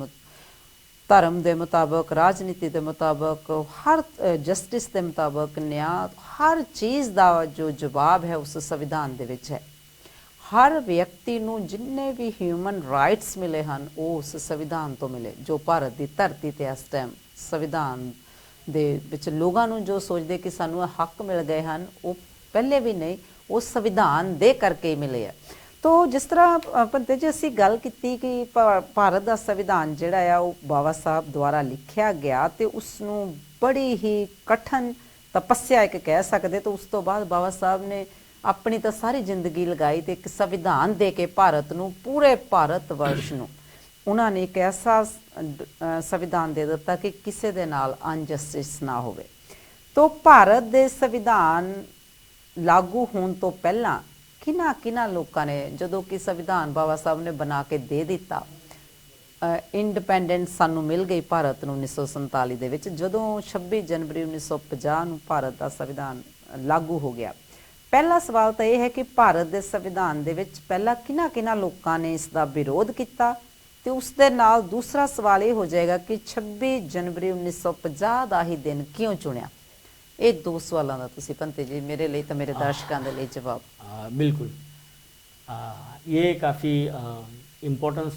ਧਰਮ ਦੇ ਮੁਤਾਬਕ, ਰਾਜਨੀਤੀ ਦੇ ਮੁਤਾਬਕ, ਹਰ ਜਸਟਿਸ ਦੇ ਮੁਤਾਬਕ, ਨਿਆਂ, ਹਰ ਚੀਜ਼ ਦਾ ਜੋ ਜਵਾਬ ਹੈ ਉਸ ਸੰਵਿਧਾਨ ਦੇ ਵਿੱਚ ਹੈ। ਹਰ ਵਿਅਕਤੀ ਨੂੰ ਜਿੰਨੇ ਵੀ ਹਿਊਮਨ ਰਾਈਟਸ ਮਿਲੇ ਹਨ ਉਹ ਉਸ ਸੰਵਿਧਾਨ ਤੋਂ ਮਿਲੇ, ਜੋ ਭਾਰਤ ਦੀ ਧਰਤੀ ਤੇ ਇਸ ਟਾਈਮ ਸੰਵਿਧਾਨ ਦੇ ਵਿੱਚ ਲੋਕਾਂ ਨੂੰ ਜੋ ਸੋਚਦੇ ਕਿ ਸਾਨੂੰ ਹੱਕ ਮਿਲ ਗਏ ਹਨ, ਉਹ ਪਹਿਲੇ ਵੀ ਨਹੀਂ, ਉਹ ਸੰਵਿਧਾਨ ਦੇ ਕਰਕੇ ਹੀ ਮਿਲੇ ਆ। ਤੋ ਜਿਸ ਤਰ੍ਹਾਂ ਭੰਤੇ ਜੀ ਅਸੀਂ ਗੱਲ ਕੀਤੀ ਕਿ ਭਾਰਤ ਦਾ ਸੰਵਿਧਾਨ ਜਿਹੜਾ ਆ ਉਹ ਬਾਬਾ ਸਾਹਿਬ ਦੁਆਰਾ ਲਿਖਿਆ ਗਿਆ ਤੇ ਉਸ ਨੂੰ ਬੜੀ ਹੀ ਕਠਨ ਤਪੱਸਿਆ ਇੱਕ ਕਹਿ ਸਕਦੇ, ਤੇ ਉਸ ਤੋਂ ਬਾਅਦ ਬਾਬਾ ਸਾਹਿਬ ਨੇ ਆਪਣੀ ਤਾਂ ਸਾਰੀ ਜ਼ਿੰਦਗੀ ਲਗਾਈ ਤੇ ਇੱਕ ਸੰਵਿਧਾਨ ਦੇ ਕੇ ਭਾਰਤ ਨੂੰ, ਪੂਰੇ ਭਾਰਤ ਵਰਸ਼ ਨੂੰ ਉਹਨਾਂ ਨੇ ਇੱਕ ਐਸਾ ਸੰਵਿਧਾਨ ਦੇ ਦਿੱਤਾ ਕਿ ਕਿਸੇ ਦੇ ਨਾਲ ਅਨਜਸਟਿਸ ਨਾ ਹੋਵੇ। ਤੋ ਭਾਰਤ ਦੇ ਸੰਵਿਧਾਨ ਲਾਗੂ ਹੋਣ ਤੋਂ ਪਹਿਲਾਂ ਕਿਹਨਾਂ ਲੋਕਾਂ ਨੇ, ਜਦੋਂ ਕਿ ਸੰਵਿਧਾਨ ਬਾਬਾ ਸਾਹਿਬ ਨੇ ਬਣਾ ਕੇ ਦੇ ਦਿੱਤਾ, ਇੰਡੀਪੈਂਡੈਂਸ ਸਾਨੂੰ ਮਿਲ ਗਈ ਭਾਰਤ ਨੂੰ 1947 ਦੇ ਵਿੱਚ, ਜਦੋਂ 26 ਜਨਵਰੀ 1950 ਨੂੰ ਭਾਰਤ ਦਾ ਸੰਵਿਧਾਨ ਲਾਗੂ ਹੋ ਗਿਆ। ਪਹਿਲਾ ਸਵਾਲ ਤਾਂ ਇਹ ਹੈ ਕਿ ਭਾਰਤ ਦੇ ਸੰਵਿਧਾਨ ਦੇ ਵਿੱਚ ਪਹਿਲਾਂ ਕਿਹਨਾਂ ਲੋਕਾਂ ਨੇ ਇਸ ਦਾ ਵਿਰੋਧ ਕੀਤਾ, ਤੇ ਉਸ ਦੇ ਨਾਲ ਦੂਸਰਾ ਸਵਾਲ ਇਹ ਹੋ ਜਾਏਗਾ ਕਿ 26 ਜਨਵਰੀ 1950 ਦਾ ਹੀ ਦਿਨ ਕਿਉਂ ਚੁਣਿਆ। ਇਹ ਦੋ ਸਵਾਲਾਂ ਦਾ ਤੁਸੀਂ ਪੰਤੇ ਜੀ ਮੇਰੇ ਲਈ ਤਾਂ ਮੇਰੇ ਦਰਸ਼ਕਾਂ ਦੇ ਲਈ ਜਵਾਬ। बिल्कुल ये काफ़ी इम्पोर्टेंस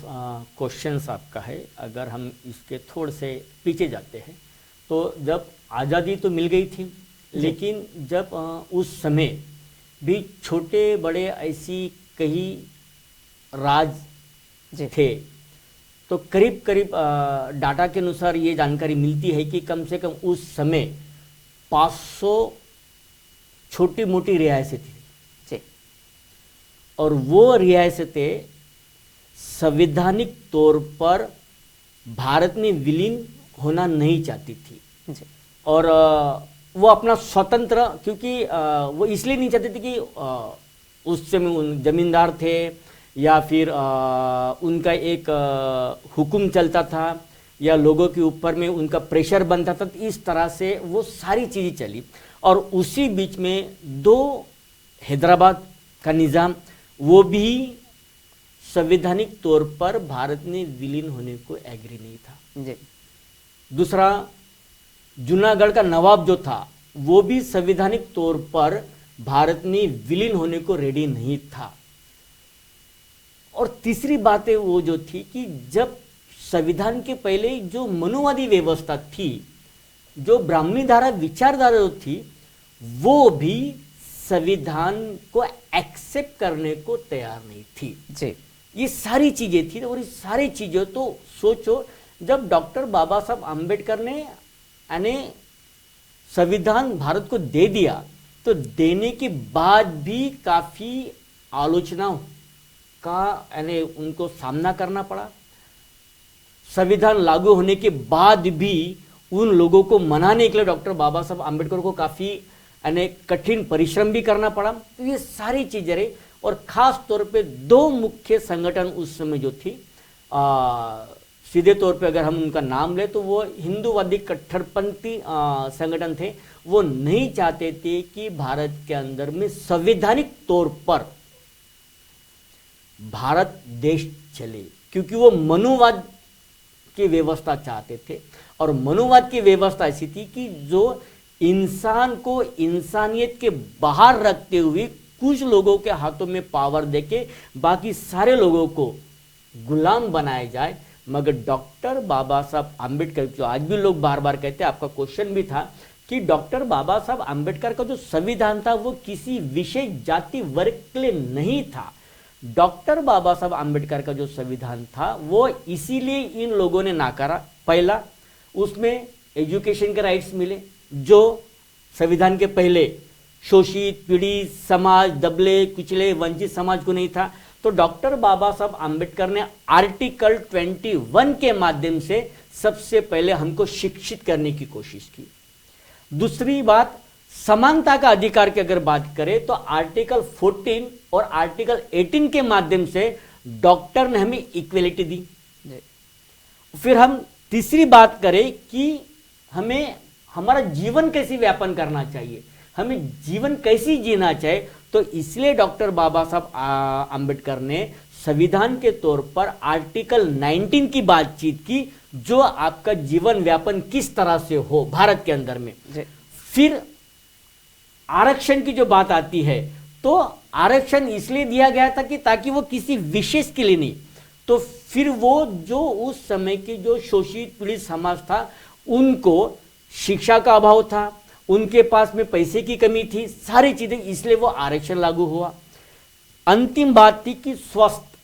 क्वेश्चंस आपका है। अगर हम इसके थोड़े से पीछे जाते हैं तो जब आज़ादी तो मिल गई थी, लेकिन जब उस समय भी छोटे बड़े ऐसी कई राज थे, तो करीब करीब डाटा के अनुसार ये जानकारी मिलती है कि कम से कम उस समय 500 छोटी मोटी रियासतें थी जी, और वो रियासतें संवैधानिक तौर पर भारत में विलीन होना नहीं चाहती थी जी। और वो अपना स्वतंत्र, क्योंकि वो इसलिए नहीं चाहते थे कि उस समय उन जमींदार थे या फिर उनका एक हुक्म चलता था या लोगों के ऊपर में उनका प्रेशर बनता था, तो इस तरह से वो सारी चीज़ें चली। और उसी बीच में दो हैदराबाद का निज़ाम, वो भी संवैधानिक तौर पर भारत में विलीन होने को एग्री नहीं था जी। दूसरा जूनागढ़ का नवाब जो था, वो भी संवैधानिक तौर पर भारत में विलीन होने को रेडी नहीं था। और तीसरी बात वो जो थी कि जब संविधान के पहले जो मनुवादी व्यवस्था थी, जो ब्राह्मणी धारा विचारधारा जो थी, वो भी संविधान को एक्सेप्ट करने को तैयार नहीं थी जी। ये सारी चीजें थी। और ये सारी चीजें तो सोचो, जब डॉक्टर बाबा साहब आम्बेडकर ने यानी संविधान भारत को दे दिया, तो देने के बाद भी काफी आलोचना का यानी उनको सामना करना पड़ा। संविधान लागू होने के बाद भी उन लोगों को मनाने के लिए डॉक्टर बाबा साहब आम्बेडकर को काफी यानी कठिन परिश्रम भी करना पड़ा। तो ये सारी चीजें रही। और खास तौर पे दो मुख्य संगठन उस समय जो थी, सीधे तौर पे अगर हम उनका नाम ले तो वो हिंदूवादी कट्टरपंथी संगठन थे। वो नहीं चाहते थे कि भारत के अंदर में संवैधानिक तौर पर भारत देश चले, क्योंकि वो मनुवाद की व्यवस्था चाहते थे। और मनुवाद की व्यवस्था ऐसी थी कि जो इंसान को इंसानियत के बाहर रखते हुए कुछ लोगों के हाथों में पावर देके बाकी सारे लोगों को गुलाम बनाया जाए। मगर डॉक्टर बाबा साहब आम्बेडकर, जो आज भी लोग बार बार कहते हैं, आपका क्वेश्चन भी था कि डॉक्टर बाबा साहब आम्बेडकर का जो संविधान था वो किसी विशेष जाति वर्ग के लिए नहीं था। डॉक्टर बाबा साहब आम्बेडकर का जो संविधान था वो इसीलिए इन लोगों ने नाकारा। पहला, उसमें एजुकेशन के राइट्स मिले, जो संविधान के पहले शोषित पीड़ित समाज, दबले कुचले वंचित समाज को नहीं था। तो डॉक्टर बाबा साहब आम्बेडकर ने आर्टिकल 21 के माध्यम से सबसे पहले हमको शिक्षित करने की कोशिश की। दूसरी बात, समानता का अधिकार की अगर बात करें तो आर्टिकल 14 और आर्टिकल 18 के माध्यम से डॉक्टर ने हमें इक्वलिटी दी। फिर हम तीसरी बात करें कि हमें हमारा जीवन कैसे व्यापन करना चाहिए, हमें जीवन कैसी जीना चाहिए, तो इसलिए डॉक्टर बाबा साहब आम्बेडकर ने संविधान के तौर पर आर्टिकल 19 की बातचीत की, जो आपका जीवन व्यापन किस तरह से हो भारत के अंदर में। फिर आरक्षण की जो बात आती है, तो आरक्षण इसलिए दिया गया था कि ताकि वो किसी विशेष के लिए नहीं, तो फिर वो जो उस समय की जो शोषित पीड़ित समाज था, उनको शिक्षा का अभाव था, उनके पास में पैसे की कमी थी, सारी चीजें, इसलिए वो आरक्षण लागू हुआ। अंतिम बात थी कि स्वास्थ्य,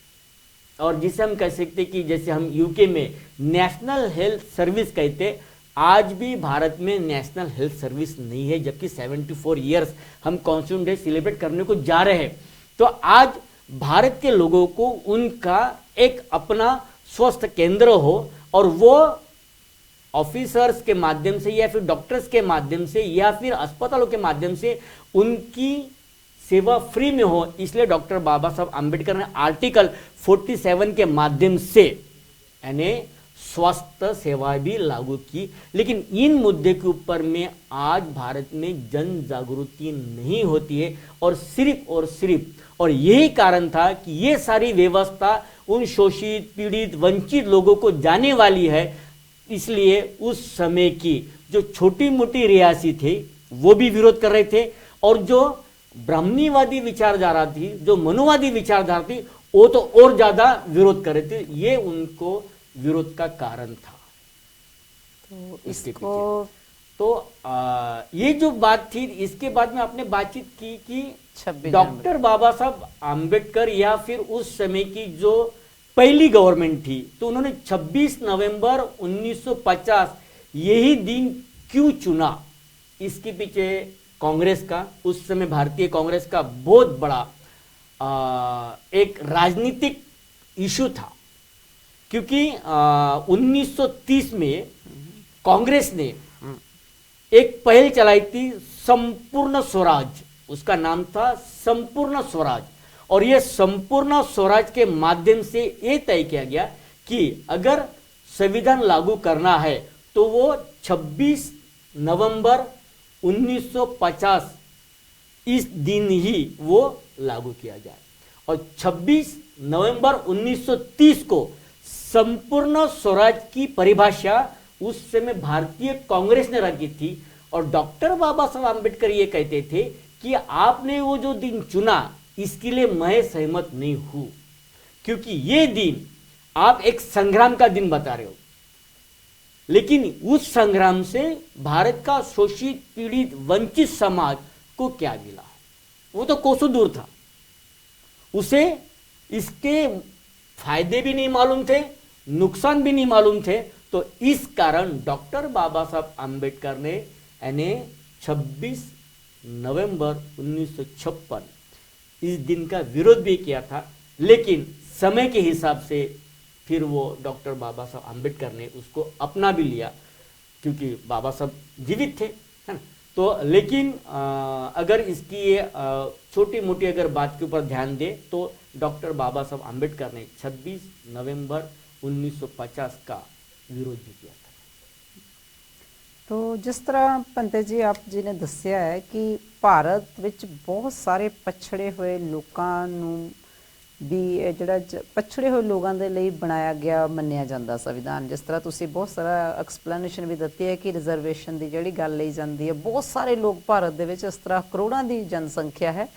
और जिसे हम कह सकते कि जैसे हम यूके में नेशनल हेल्थ सर्विस कहते, आज भी भारत में नेशनल हेल्थ सर्विस नहीं है, जबकि 74 ईयर्स हम कॉन्स्टिट्यूशन डे सेलिब्रेट करने को जा रहे हैं। तो आज भारत के लोगों को उनका एक अपना स्वास्थ्य केंद्र हो, और वो ऑफिसर्स के माध्यम से या फिर डॉक्टर्स के माध्यम से या फिर अस्पतालों के माध्यम से उनकी सेवा फ्री में हो। इसलिए डॉक्टर बाबा साहब आम्बेडकर ने आर्टिकल 47 के माध्यम से यानी स्वास्थ्य सेवा भी लागू की। लेकिन इन मुद्दे के ऊपर में आज भारत में जन जागृति नहीं होती है, और सिर्फ और यही कारण था कि ये सारी व्यवस्था उन शोषित, पीड़ित, वंचित लोगों को जाने वाली है। इसलिए उस समय की जो छोटी मोटी रियासी थे वो भी विरोध कर रहे थे, और जो ब्राह्मणीवादी विचारधारा थी, जो मनुवादी विचारधारा थी, वो तो और ज्यादा विरोध कर रहे थे। ये उनको विरोध का कारण था। तो इसके इसको तो ये जो बात थी, इसके बाद में आपने बातचीत की कि 26 डॉक्टर बाबा साहब आम्बेडकर या फिर उस समय की जो पहली गवर्नमेंट थी, तो उन्होंने 26 नवंबर 1950 यही दिन क्यों चुना? इसके पीछे कांग्रेस का, उस समय भारतीय कांग्रेस का बहुत बड़ा एक राजनीतिक इशू था। क्योंकि 1930 में कांग्रेस ने एक पहल चलाई थी, संपूर्ण स्वराज, उसका नाम था संपूर्ण स्वराज। और यह संपूर्ण स्वराज के माध्यम से यह तय किया गया कि अगर संविधान लागू करना है तो वो 26 नवंबर 1950 इस दिन ही वो लागू किया जाए। और 26 नवंबर 1930 को संपूर्ण स्वराज की परिभाषा उस समय भारतीय कांग्रेस ने रखी थी। और डॉक्टर बाबा साहब आम्बेडकर ये कहते थे कि आपने वो जो दिन चुना, इसके लिए मैं सहमत नहीं हूं, क्योंकि ये दिन आप एक संग्राम का दिन बता रहे हो, लेकिन उस संग्राम से भारत का शोषित, पीड़ित, वंचित समाज को क्या मिला? वो तो कोसों दूर था, उसे इसके फायदे भी नहीं मालूम थे, नुकसान भी नहीं मालूम थे। तो इस कारण डॉक्टर बाबा साहब आम्बेडकर ने यानी 26 नवंबर 1956 इस दिन का विरोध भी किया था। लेकिन समय के हिसाब से फिर वो डॉक्टर बाबा साहब आम्बेडकर ने उसको अपना भी लिया, क्योंकि बाबा साहब जीवित थे, है ना। तो लेकिन अगर इसकी ये छोटी मोटी अगर बात के ऊपर ध्यान दे तो डॉक्टर बाबा साहब आम्बेडकर ने 26 नवंबर 1950 का विरोध भी किया था। तो जिस तरह पंते जी आप जी ने दस्या है कि ਭਾਰਤ ਵਿੱਚ ਬਹੁਤ ਸਾਰੇ ਪਛੜੇ ਹੋਏ ਲੋਕਾਂ ਨੂੰ ਵੀ ਜਿਹੜਾ ਪਛੜੇ ਹੋਏ ਲੋਕਾਂ ਦੇ ਲਈ ਬਣਾਇਆ ਗਿਆ ਮੰਨਿਆ ਜਾਂਦਾ ਸੰਵਿਧਾਨ। ਜਿਸ ਤਰ੍ਹਾਂ ਤੁਸੀਂ ਬਹੁਤ ਸਾਰਾ ਐਕਸਪਲੇਨੇਸ਼ਨ ਵੀ ਦਿੱਤੀ ਹੈ ਕਿ ਰਿਜ਼ਰਵੇਸ਼ਨ ਦੀ ਜਿਹੜੀ ਗੱਲ ਲਈ ਜਾਂਦੀ ਹੈ, ਬਹੁਤ ਸਾਰੇ ਲੋਕ ਭਾਰਤ ਦੇ ਵਿੱਚ ਇਸ ਤਰ੍ਹਾਂ ਕਰੋੜਾਂ ਦੀ ਜਨਸੰਖਿਆ ਹੈ,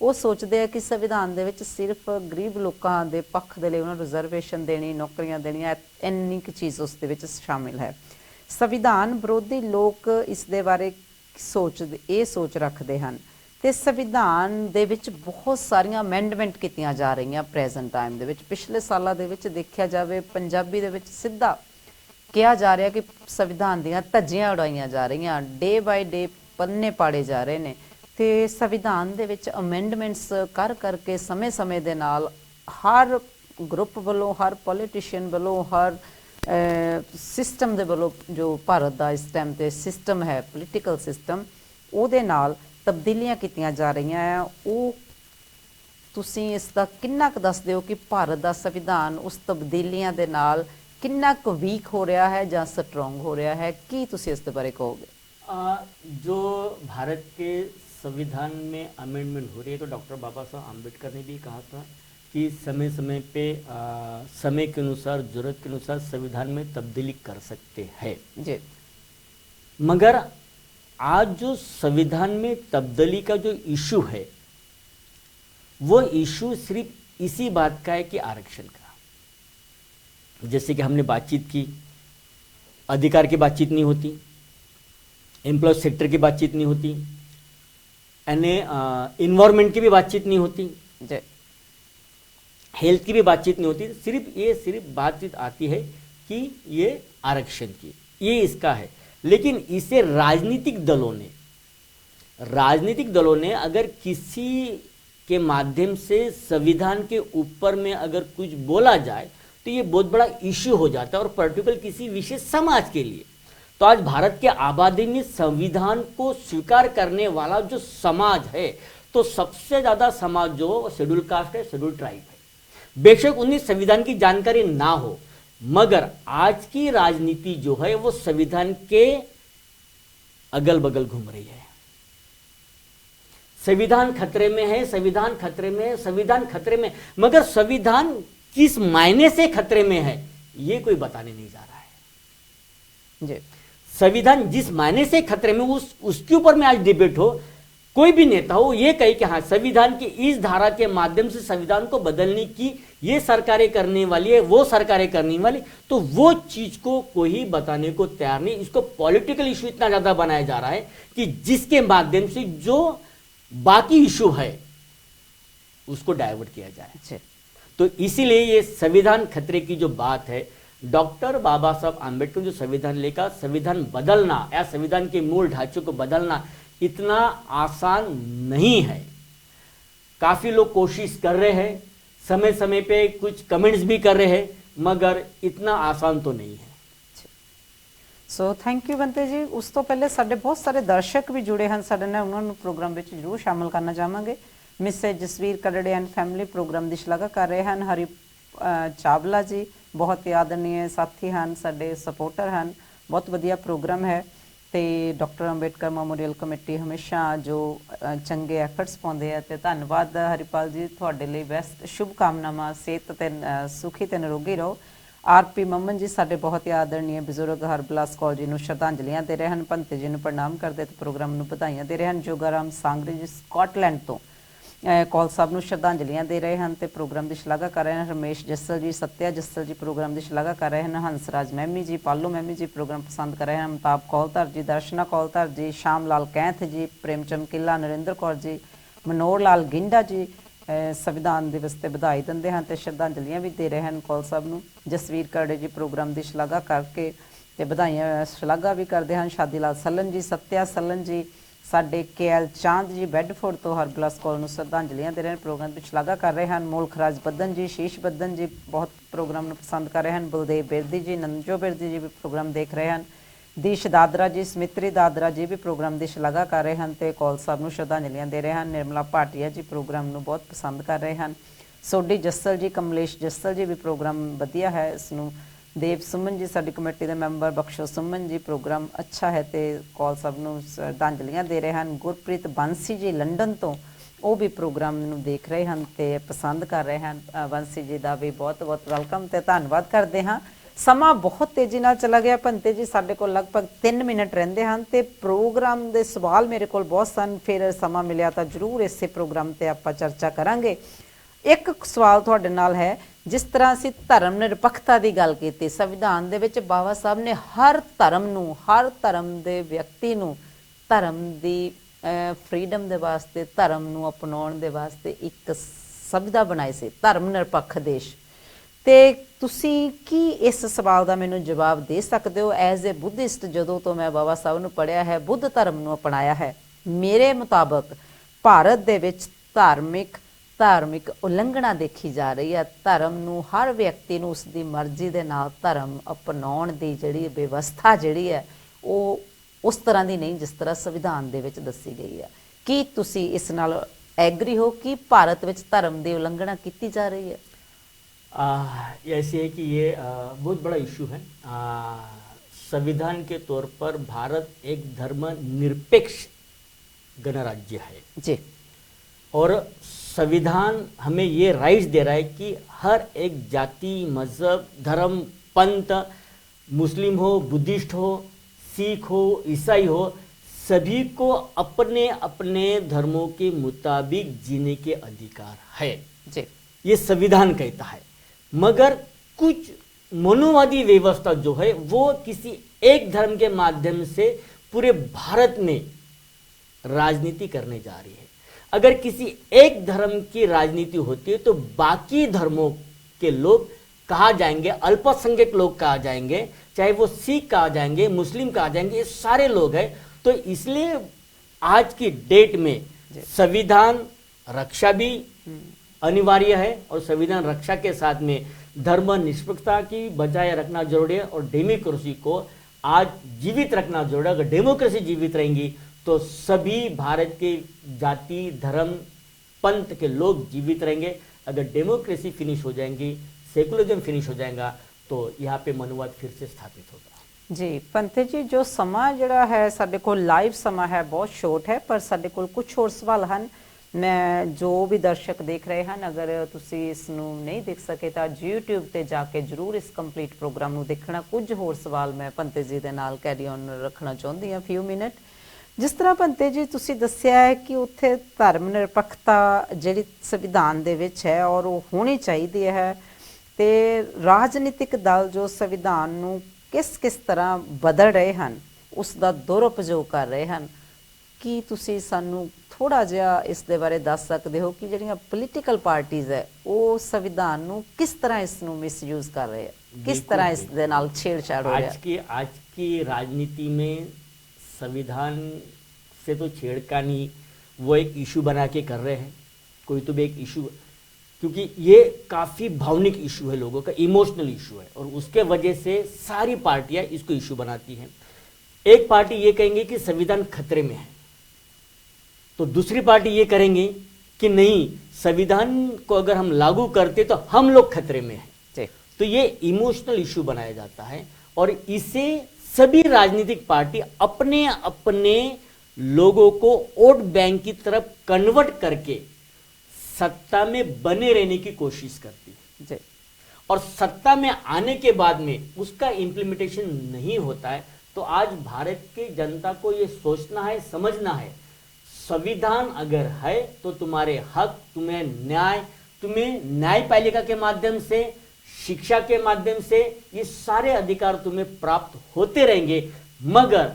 ਉਹ ਸੋਚਦੇ ਆ ਕਿ ਸੰਵਿਧਾਨ ਦੇ ਵਿੱਚ ਸਿਰਫ ਗਰੀਬ ਲੋਕਾਂ ਦੇ ਪੱਖ ਦੇ ਲਈ ਉਹਨਾਂ ਨੂੰ ਰਿਜ਼ਰਵੇਸ਼ਨ ਦੇਣੀ, ਨੌਕਰੀਆਂ ਦੇਣੀਆਂ, ਇੰਨੀ ਕੁ ਚੀਜ਼ ਉਸ ਦੇ ਵਿੱਚ ਸ਼ਾਮਿਲ ਹੈ। ਸੰਵਿਧਾਨ ਵਿਰੋਧੀ ਲੋਕ ਇਸ ਦੇ ਬਾਰੇ ਸੋਚ ਰੱਖਦੇ ਹਨ ਤੇ ਸੰਵਿਧਾਨ ਦੇ ਵਿੱਚ ਬਹੁਤ ਸਾਰੀਆਂ ਅਮੈਂਡਮੈਂਟ ਕੀਤੀਆਂ ਜਾ ਰਹੀਆਂ ਪ੍ਰੈਜ਼ੈਂਟ ਟਾਈਮ ਦੇ ਵਿੱਚ। ਪਿਛਲੇ ਸਾਲਾਂ ਦੇ ਵਿੱਚ ਦੇਖਿਆ ਜਾਵੇ ਪੰਜਾਬੀ ਦੇ ਵਿੱਚ ਸਿੱਧਾ ਕਿਹਾ ਜਾ ਰਿਹਾ ਕਿ ਸੰਵਿਧਾਨ ਦੀਆਂ ਧੱਜੀਆਂ ਉਡਾਈਆਂ ਜਾ ਰਹੀਆਂ, ਡੇ ਬਾਈ ਡੇ ਪੰਨੇ ਪਾੜੇ ਜਾ ਰਹੇ ਨੇ ਤੇ ਸੰਵਿਧਾਨ ਦੇ ਵਿੱਚ ਅਮੈਂਡਮੈਂਟਸ ਕਰਕੇ ਸਮੇਂ ਦੇ ਨਾਲ ਹਰ ਗਰੁੱਪ ਵੱਲੋਂ, ਹਰ ਪੋਲੀਟੀਸ਼ੀਅਨ ਵੱਲੋਂ, ਹਰ ਸਿਸਟਮ ਦੇ ਵੱਲੋਂ ਜੋ ਭਾਰਤ ਦਾ ਇਸ ਟਾਈਮ ਤੇ ਸਿਸਟਮ ਹੈ, ਪੋਲੀਟੀਕਲ ਸਿਸਟਮ, ਉਹਦੇ ਨਾਲ ਤਬਦੀਲੀਆਂ ਕੀਤੀਆਂ ਜਾ ਰਹੀਆਂ ਆ। ਉਹ ਤੁਸੀਂ ਇਸ ਦਾ ਕਿੰਨਾ ਕੁ ਦੱਸ ਦਿਓ ਕਿ ਭਾਰਤ ਦਾ ਸੰਵਿਧਾਨ ਉਸ ਤਬਦੀਲੀਆਂ ਦੇ ਨਾਲ ਕਿੰਨਾ ਕੁ ਵੀਕ ਹੋ ਰਿਹਾ ਹੈ ਜਾਂ ਸਟਰੋਂਗ ਹੋ ਰਿਹਾ है, ਕੀ ਤੁਸੀਂ ਇਸ ਦੇ ਬਾਰੇ कहोगे? जो भारत के संविधान में अमेंडमेंट हो रही है, तो डॉक्टर बाबा साहब आम्बेडकर ने भी कहा था कि समय समय पे समय के अनुसार, जरूरत के अनुसार संविधान में तब्दीली कर सकते हैं जी। मगर आज जो संविधान में तब्दीली का जो इशू है, वो इशू सिर्फ इसी बात का है कि आरक्षण का। जैसे कि हमने बातचीत की, अधिकार की बातचीत नहीं होती, एम्प्लॉय सेक्टर की बातचीत नहीं होती, यानी इन्वायरमेंट की भी बातचीत नहीं होती, हेल्थ की भी बातचीत नहीं होती। सिर्फ बातचीत आती है कि ये आरक्षण की, ये इसका है। लेकिन इसे राजनीतिक दलों ने अगर किसी के माध्यम से संविधान के ऊपर में अगर कुछ बोला जाए तो ये बहुत बड़ा इश्यू हो जाता है, और पर्टिकुलर किसी विशेष समाज के लिए। तो आज भारत के आबादी में संविधान को स्वीकार करने वाला जो समाज है, तो सबसे ज्यादा समाज जो शेड्यूल कास्ट है, शेड्यूल ट्राइब है। बेशक उन्हें संविधान की जानकारी ना हो, मगर आज की राजनीति जो है वो संविधान के अगल बगल घूम रही है। संविधान खतरे में है, संविधान खतरे में है, संविधान खतरे में, मगर संविधान किस मायने से खतरे में है ये कोई बताने नहीं जा रहा है जी। संविधान जिस मायने से खतरे में उसके ऊपर में आज डिबेट हो, कोई भी नेता हो ये कहे कि हाँ संविधान की इस धारा के माध्यम से संविधान को बदलने की ये सरकारें करने वाली है, वो सरकारें करने वाली, तो वो चीज को कोई बताने को तैयार नहीं। इसको पॉलिटिकल इशू इतना ज्यादा बनाया जा रहा है कि जिसके माध्यम से जो बाकी इशू है उसको डाइवर्ट किया जाए। तो इसीलिए ये संविधान खतरे की जो बात है, डॉक्टर बाबा साहब आम्बेडकर जो संविधान लेकर संविधान बदलना या संविधान के मूल ढांचे को बदलना इतना आसान नहीं है। काफी लोग कोशिश कर रहे हैं, समय समय पे कुछ कमेंट्स भी कर रहे हैं, मगर इतना आसान तो नहीं है। सो थैंक यू ਬੰਤੇ जी। उस तो पहले साडे बहुत सारे दर्शक भी जुड़े हैं साडे नाल, उन्हां नूं प्रोग्राम विच जरूर शामिल करना चाहांगे। मिसेज जसवीर कड़ड़े एंड फैमिली प्रोग्राम की शलाघा कर रहे हैं। हरी चावला जी बहुत ही आदरणीय साथी हैं, साडे सपोर्टर हैं, बहुत वधिया प्रोग्राम है। तो डॉक्टर अंबेडकर मैमोरीअल कमेटी हमेशा जो चंगे एफर्ट्स पाउंदे है। तो धन्यवाद हरिपाल जी, तुहाडे लई बेस्ट शुभकामनावां, सेहत ते सुखी ते निरोगी रहो। आरपी ममन जी साडे बहुत ही आदरणीय बजुर्ग हरबिलास कौर जी नूं श्रद्धांजलियां दे रहे हैं, भंते जी नूं प्रणाम करदे ते प्रोग्राम नूं बधाइयां दे रहे हैं। जोगाराम सांगरी जी स्कॉटलैंड तो कौल साहब नूं श्रद्धांजलियां दे रहे हैं, तो प्रोग्राम की शलाघा कर रहे हैं। रमेश जस्सल जी, सत्या जस्सल जी प्रोग्राम की शलाघा कर रहे हैं। हंसराज मैमी जी, पालो मैमी जी प्रोग्राम पसंद कर रहे हैं। अमिताभ कौलधर जी, दर्शना कौलधर जी, श्याम लाल कैंथ जी, प्रेमचंद किला, नरेंद्र कौर जी, मनोहर लाल गिंडा जी संविधान दिवस ते बधाई दिंदे हैं ते श्रद्धांजलियां भी दे रहे हैं कौल साहब नूं। जसवीर करड़े जी प्रोग्राम की शलाघा करके ते बधाइयां शलाघा भी करते हैं। शादी लाल सलन जी, सत्या सलन जी, साडे केएल चांद जी बेडफोर्ड तो हरबिलास कौर नूं श्रद्धांजलियां दे रहे हैं, प्रोग्राम की शलाघा कर रहे हैं। मोलखराज बदन जी, शीश बदन जी बहुत प्रोग्राम नूं पसंद कर रहे हैं। बलदेव बिरदी जी, नंजो बिरदी जी भी प्रोग्राम देख रहे हैं। दीश दादरा जी, स्मित्री दादरा जी भी प्रोग्राम की शलाघा कर रहे हैं, तो कौल साहब नूं श्रद्धांजलियां दे रहे हैं। निर्मला भाटिया जी प्रोग्राम नूं बहुत पसंद कर रहे हैं। सोडी जस्सल जी, कमलेश जस्सल जी भी प्रोग्राम वधिया है इसनूं। देव सुमन जी साडी कमेटी के मैंबर, बख्शो सुमन जी प्रोग्राम अच्छा है, तो कौल साहब नूं श्रद्धांजलियां दे रहे हैं। गुरप्रीत बांसी जी लंडन तो वो भी प्रोग्राम नूं देख रहे हैं तो पसंद कर रहे हैं। बांसी जी का भी बहुत बहुत वेलकम तो धन्यवाद करते हैं। समा बहुत तेजी नाल चला गया भंते जी, साडे कोल लगभग 3 मिनट रहिंदे हैं तो प्रोग्राम के सवाल मेरे कोल बहुत सन, फिर समा मिलिया तो जरूर इसे प्रोग्राम ते आपां चर्चा करांगे। एक सवाल तुहाडे नाल है, जिस तरह असीं धर्म निरपक्षता की गल कीती, संविधान दे विच बाबा साहब ने हर धर्म नूं, हर धर्म के व्यक्ति नूं धर्म की फ्रीडम के वास्ते, धर्म नूं अपनाउण दे वास्ते एक संविधा बनाई सी, धर्म निरपक्ष देश। तो तुसी की इस सवाल का मैनूं जवाब दे सकते हो? एज ए बुद्धिस्ट जदों तो मैं बाबा साहब नूं पढ़िया है, बुद्ध धर्म नूं अपनाया है, मेरे मुताबक भारत दे विच धार्मिक उलंघना देखी जा रही है। धर्म नूं हर व्यक्ति नूं उसकी मर्जी दे नाल धर्म अपनाउण दी जिहड़ी व्यवस्था जिहड़ी है वो उस तरह की नहीं जिस तरह संविधान दे विच दसी गई है। की तुसी इस नाल एग्री हो कि भारत विच धर्म की उलंघना की जा रही है? ऐसे है कि ये बहुत बड़ा इशू है। संविधान के तौर पर भारत एक धर्म निरपेक्ष गणराज्य है जी, और संविधान हमें ये राइट्स दे रहा है कि हर एक जाति, मजहब, धर्म, पंथ, मुस्लिम हो, बुद्धिस्ट हो, सिख हो, ईसाई हो, सभी को अपने अपने धर्मों के मुताबिक जीने के अधिकार है जी, ये संविधान कहता है। मगर कुछ मनुवादी व्यवस्था जो है वो किसी एक धर्म के माध्यम से पूरे भारत में राजनीति करने जा रही है। अगर किसी एक धर्म की राजनीति होती है तो बाकी धर्मों के लोग कहा जाएंगे, अल्पसंख्यक लोग कहा जाएंगे, चाहे वो सिख कहा जाएंगे, मुस्लिम कहा जाएंगे, ये सारे लोग हैं। तो इसलिए आज की डेट में संविधान रक्षा भी अनिवार्य है और संविधान रक्षा के साथ में धर्म निष्पक्षता की बजाय रखना जरूरी है और डेमोक्रेसी को आज जीवित रखना जरूरी है। अगर डेमोक्रेसी जीवित रहेंगी तो सभी भारत के जाति, धर्म, पंथ के लोग जीवित रहेंगे। अगर डेमोक्रेसी फिनिश हो जाएंगी, सेकुलरिज्म फिनिश हो जाएगा, तो तो यहाँ पे मनुवाद फिर से स्थापित होगा। ਜੀ ਪੰਤੇ ਜੀ, ਜੋ ਸਮਾਂ ਜਿਹੜਾ ਹੈ ਸਾਡੇ ਕੋਲ ਲਾਈਵ ਸਮਾਂ ਹੈ ਬਹੁਤ ਸ਼ੋਰਟ ਹੈ, ਪਰ ਸਾਡੇ ਕੋਲ ਕੁਝ ਹੋਰ ਸਵਾਲ ਹਨ। ਮੈਂ ਜੋ ਵੀ ਦਰਸ਼ਕ ਦੇਖ ਰਹੇ ਹਨ, ਅਗਰ ਤੁਸੀਂ ਇਸ ਨੂੰ ਨਹੀਂ ਦੇਖ ਸਕੇ ਤਾਂ YouTube ਤੇ ਜਾ ਕੇ ਜ਼ਰੂਰ ਇਸ ਕੰਪਲੀਟ ਪ੍ਰੋਗਰਾਮ ਨੂੰ ਦੇਖਣਾ। ਕੁਝ ਹੋਰ ਸਵਾਲ ਮੈਂ ਪੰਤੇ ਜੀ ਦੇ ਨਾਲ ਕੈਰੀ ਔਨ ਰੱਖਣਾ ਚਾਹੁੰਦੀ ਹਾਂ ਫਿਊ ਮਿੰਟ। ਜਿਸ ਤਰ੍ਹਾਂ ਪੰਤੇ ਜੀ ਤੁਸੀਂ ਦੱਸਿਆ ਹੈ ਕਿ ਉੱਥੇ ਧਰਮ ਨਿਰਪੱਖਤਾ ਜਿਹੜੀ ਸੰਵਿਧਾਨ ਦੇ ਵਿੱਚ ਹੈ ਔਰ ਉਹ ਹੋਣੀ ਚਾਹੀਦੀ ਹੈ, ਤੇ ਰਾਜਨੀਤਿਕ ਦਲ ਜੋ ਸੰਵਿਧਾਨ ਨੂੰ ਕਿਸ ਤਰ੍ਹਾਂ ਬਦਲ ਰਹੇ ਹਨ ਉਸ ਦਾ ਦੁਰਉਪਯੋਗ ਕਰ ਰਹੇ ਹਨ। ਕੀ ਤੁਸੀਂ ਸਾਨੂੰ ਥੋੜਾ ਜਿਹਾ ਇਸ ਦੇ ਬਾਰੇ ਦੱਸ ਸਕਦੇ ਹੋ ਕਿ ਜਿਹੜੀਆਂ ਪੋਲੀਟੀਕਲ ਪਾਰਟੀਆਂ ਹੈ ਉਹ ਸੰਵਿਧਾਨ ਨੂੰ ਕਿਸ ਤਰ੍ਹਾਂ ਇਸ ਨੂੰ ਮਿਸਯੂਜ਼ ਕਰ ਰਹੇ ਹੈ, ਕਿਸ ਤਰ੍ਹਾਂ ਇਸ ਦੇ ਨਾਲ ਛੇੜछाड़ ਹੋ ਰਿਹਾ ਹੈ? आज की राजनीति में संविधान से तो छेड़खानी वो एक इशू बना के कर रहे हैं, कोई तो भी एक इशू, क्योंकि ये काफ़ी भावनिक इशू है, लोगों का इमोशनल इशू है, और उसके वजह से सारी पार्टियां इसको इशू बनाती हैं। एक पार्टी ये कहेंगे कि संविधान खतरे में है, तो दूसरी पार्टी ये करेंगे कि नहीं, संविधान को अगर हम लागू करते तो हम लोग खतरे में हैं। तो ये इमोशनल इशू बनाया जाता है, और इसे सभी राजनीतिक पार्टी अपने अपने लोगों को वोट बैंक की तरफ कन्वर्ट करके सत्ता में बने रहने की कोशिश करती है। और सत्ता में आने के बाद में उसका इम्प्लीमेंटेशन नहीं होता है। तो आज भारत की जनता को ये सोचना है, समझना है, संविधान अगर है तो तुम्हारे हक, तुम्हें न्यायपालिका के माध्यम से, शिक्षा के माध्यम से ये सारे अधिकार तुम्हें प्राप्त होते रहेंगे। मगर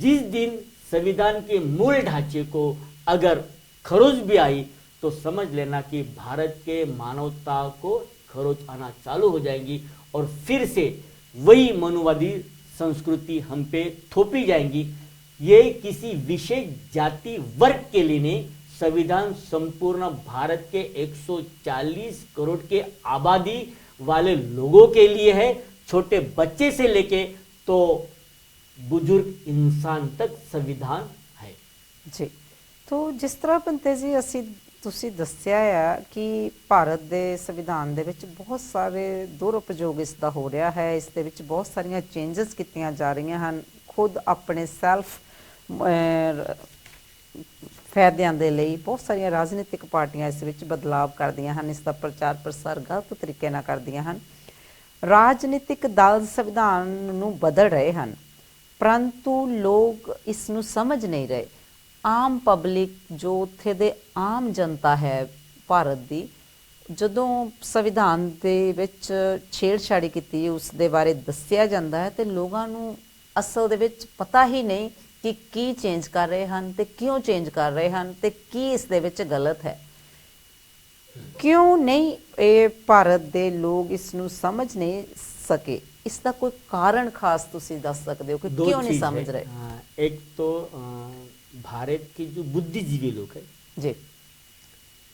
जिस दिन संविधान के मूल ढांचे को अगर खरोच भी आई तो समझ लेना कि भारत के मानवता को खरोच आना चालू हो जाएंगी, और फिर से वही मनुवादी संस्कृति हम पे थोपी जाएंगी। ये किसी विशेष जाति वर्ग के लिए नहीं, संविधान संपूर्ण भारत के 140 करोड़ के आबादी वाले लोगों के लिए है, छोटे बच्चे से लेके तो बुजुर्ग इंसान तक संविधान है जी। तो जिस तरह पंते जी ਅਸੀਂ ਤੁਸੀਂ ਦੱਸਿਆ ਆ ਕਿ ਭਾਰਤ ਦੇ ਸੰਵਿਧਾਨ ਦੇ ਵਿੱਚ ਬਹੁਤ ਸਾਰੇ ਦੁਰਉਪਯੋਗ ਇਸ ਦਾ ਹੋ ਰਿਹਾ ਹੈ, ਇਸ ਦੇ ਵਿੱਚ ਬਹੁਤ ਸਾਰੀਆਂ ਚੇਂਜਸ ਕੀਤੀਆਂ ਜਾ ਰਹੀਆਂ ਹਨ, ਖੁਦ ਆਪਣੇ ਸੈਲਫ ਫਾਇਦਿਆਂ ਦੇ ਲਈ ਬਹੁਤ ਸਾਰੀਆਂ ਰਾਜਨੀਤਿਕ ਪਾਰਟੀਆਂ ਇਸ ਵਿੱਚ ਬਦਲਾਵ ਕਰਦੀਆਂ ਹਨ, ਇਸ ਦਾ ਪ੍ਰਚਾਰ ਪ੍ਰਸਾਰ ਗਲਤ ਤਰੀਕੇ ਨਾਲ ਕਰਦੀਆਂ ਹਨ। ਰਾਜਨੀਤਿਕ ਦਲ ਸੰਵਿਧਾਨ ਨੂੰ ਬਦਲ ਰਹੇ ਹਨ, परंतु लोग इस नूं समझ नहीं रहे। आम पब्लिक जो उत्थे दे आम जनता है भारत दी, जदों संविधान दे विच छेड़छाड़ी कीती उस दे बारे दस्सिया जांदा है ते लोगां नूं असल दे विच पता ही नहीं कि की चेंज कर रहे हैं ते क्यों चेंज कर रहे हैं ते की इस दे विच गलत है। क्यों नहीं ये भारत दे लोग इस नूं समझ नहीं सके, इसका कोई कारण खास तुसी दस सकते हो कि क्यों नहीं समझ रहे? एक तो भारत के जो बुद्धिजीवी लोग हैं जी,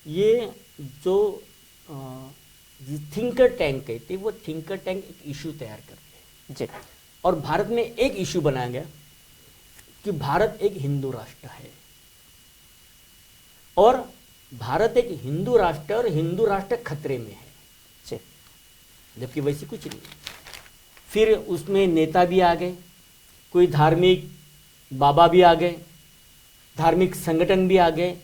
ये जो थिंकर टैंक कहते हैं, वो थिंकर टैंक एक इशू तैयार करते हैं जी। और भारत में एक इशू बनाया गया कि भारत एक हिंदू राष्ट्र है, और भारत एक हिंदू राष्ट्र और हिंदू राष्ट्र खतरे में है जी, जबकि वैसे कुछ नहीं। फिर उसमें नेता भी आ गए, कोई धार्मिक बाबा भी आ गए, धार्मिक संगठन भी आ गए,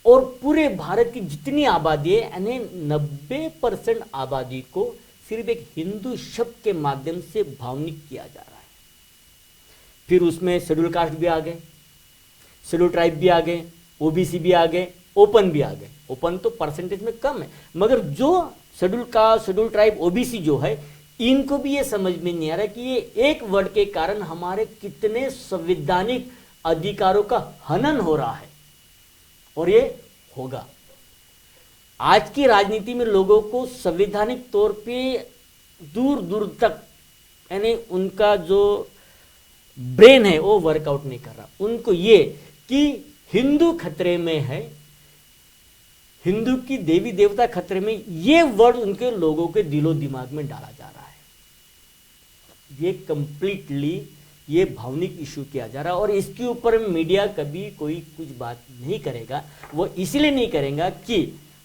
और पूरे भारत की जितनी आबादी है, यानी 90% आबादी को सिर्फ एक हिंदू शब्द के माध्यम से भावनिक किया जा रहा है। फिर उसमें शेड्यूल कास्ट भी आ गए, शेड्यूल ट्राइब भी आ गए, ओबीसी भी आ गए, ओपन भी आ गए। ओपन तो परसेंटेज में कम है, मगर जो schedule caste, schedule tribe, OBC जो है, इनको भी ये समझ में नहीं आ रहा कि ये एक वर्ड के कारण हमारे कितने संवैधानिक अधिकारों का हनन हो रहा है, और ये होगा। आज की राजनीति में लोगों को संवैधानिक तौर पे दूर दूर तक, यानी उनका जो ब्रेन है वो वर्कआउट नहीं कर रहा। उनको ये कि हिंदू खतरे में है, हिंदू की देवी देवता खतरे में, ये वर्ड उनके लोगों के दिलो दिमाग में डाला जा रहा है। ये कंप्लीटली ये भावनिक इशू किया जा रहा है, और इसके ऊपर मीडिया कभी कोई कुछ बात नहीं करेगा। वो इसलिए नहीं करेगा कि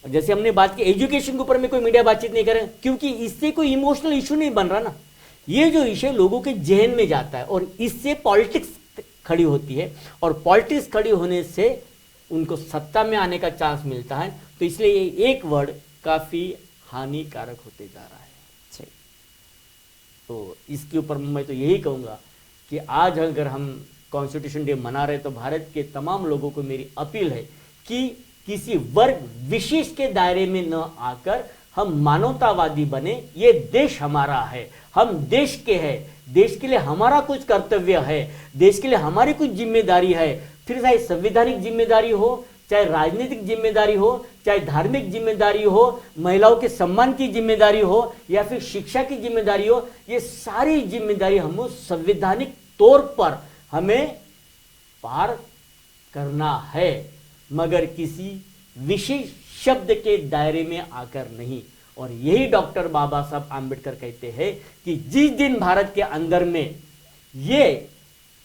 जैसे हमने बात की एजुकेशन के ऊपर में कोई मीडिया बातचीत नहीं करे, क्योंकि इससे कोई इमोशनल इशू नहीं बन रहा ना। ये जो इशू लोगों के जहन में जाता है और इससे पॉलिटिक्स खड़ी होती है, और पॉलिटिक्स खड़ी होने से उनको सत्ता में आने का चांस मिलता है। तो इसलिए ये एक वर्ड काफी हानिकारक होते जा रहा है। तो इसके ऊपर मैं तो यही कहूँगा कि आज अगर हम कॉन्स्टिट्यूशन डे मना रहे तो भारत के तमाम लोगों को मेरी अपील है कि किसी वर्ग विशेष के दायरे में न आकर हम मानवतावादी बने। ये देश हमारा है, हम देश के हैं, देश के लिए हमारा कुछ कर्तव्य है, देश के लिए हमारी कुछ जिम्मेदारी है। फिर चाहे संवैधानिक जिम्मेदारी हो, चाहे राजनीतिक जिम्मेदारी हो, चाहे धार्मिक जिम्मेदारी हो, महिलाओं के सम्मान की जिम्मेदारी हो, या फिर शिक्षा की जिम्मेदारी हो, ये सारी जिम्मेदारी हम संवैधानिक तौर पर हमें पार करना है, मगर किसी विशेष शब्द के दायरे में आकर नहीं। और यही डॉक्टर बाबा साहब आम्बेडकर कहते हैं कि जिस दिन भारत के अंदर में ये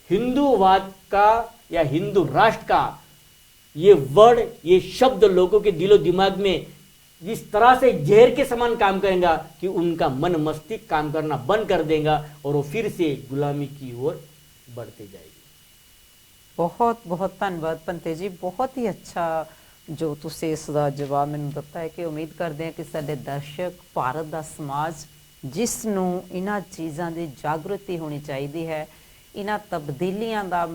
हिंदूवाद का या हिंदू राष्ट्र का ये वर्ड, ये शब्द लोगों के दिलो दिमाग में इस तरह से जहर के समान काम करेगा कि उनका मन मस्तिष्क काम करना बंद कर देगा और वो फिर से गुलामी की ओर बढ़ते जाएगी। बहुत बहुत धन्यवाद पंते जी, बहुत ही अच्छा जो तुसी इस दा जवाब मैनूं दिता है। कि उम्मीद करते हैं कि साडे दर्शक, भारत का समाज जिस नूं इन्हां चीज़ां की जागृति होनी चाहिए है, इन्हां तब्दीलियां का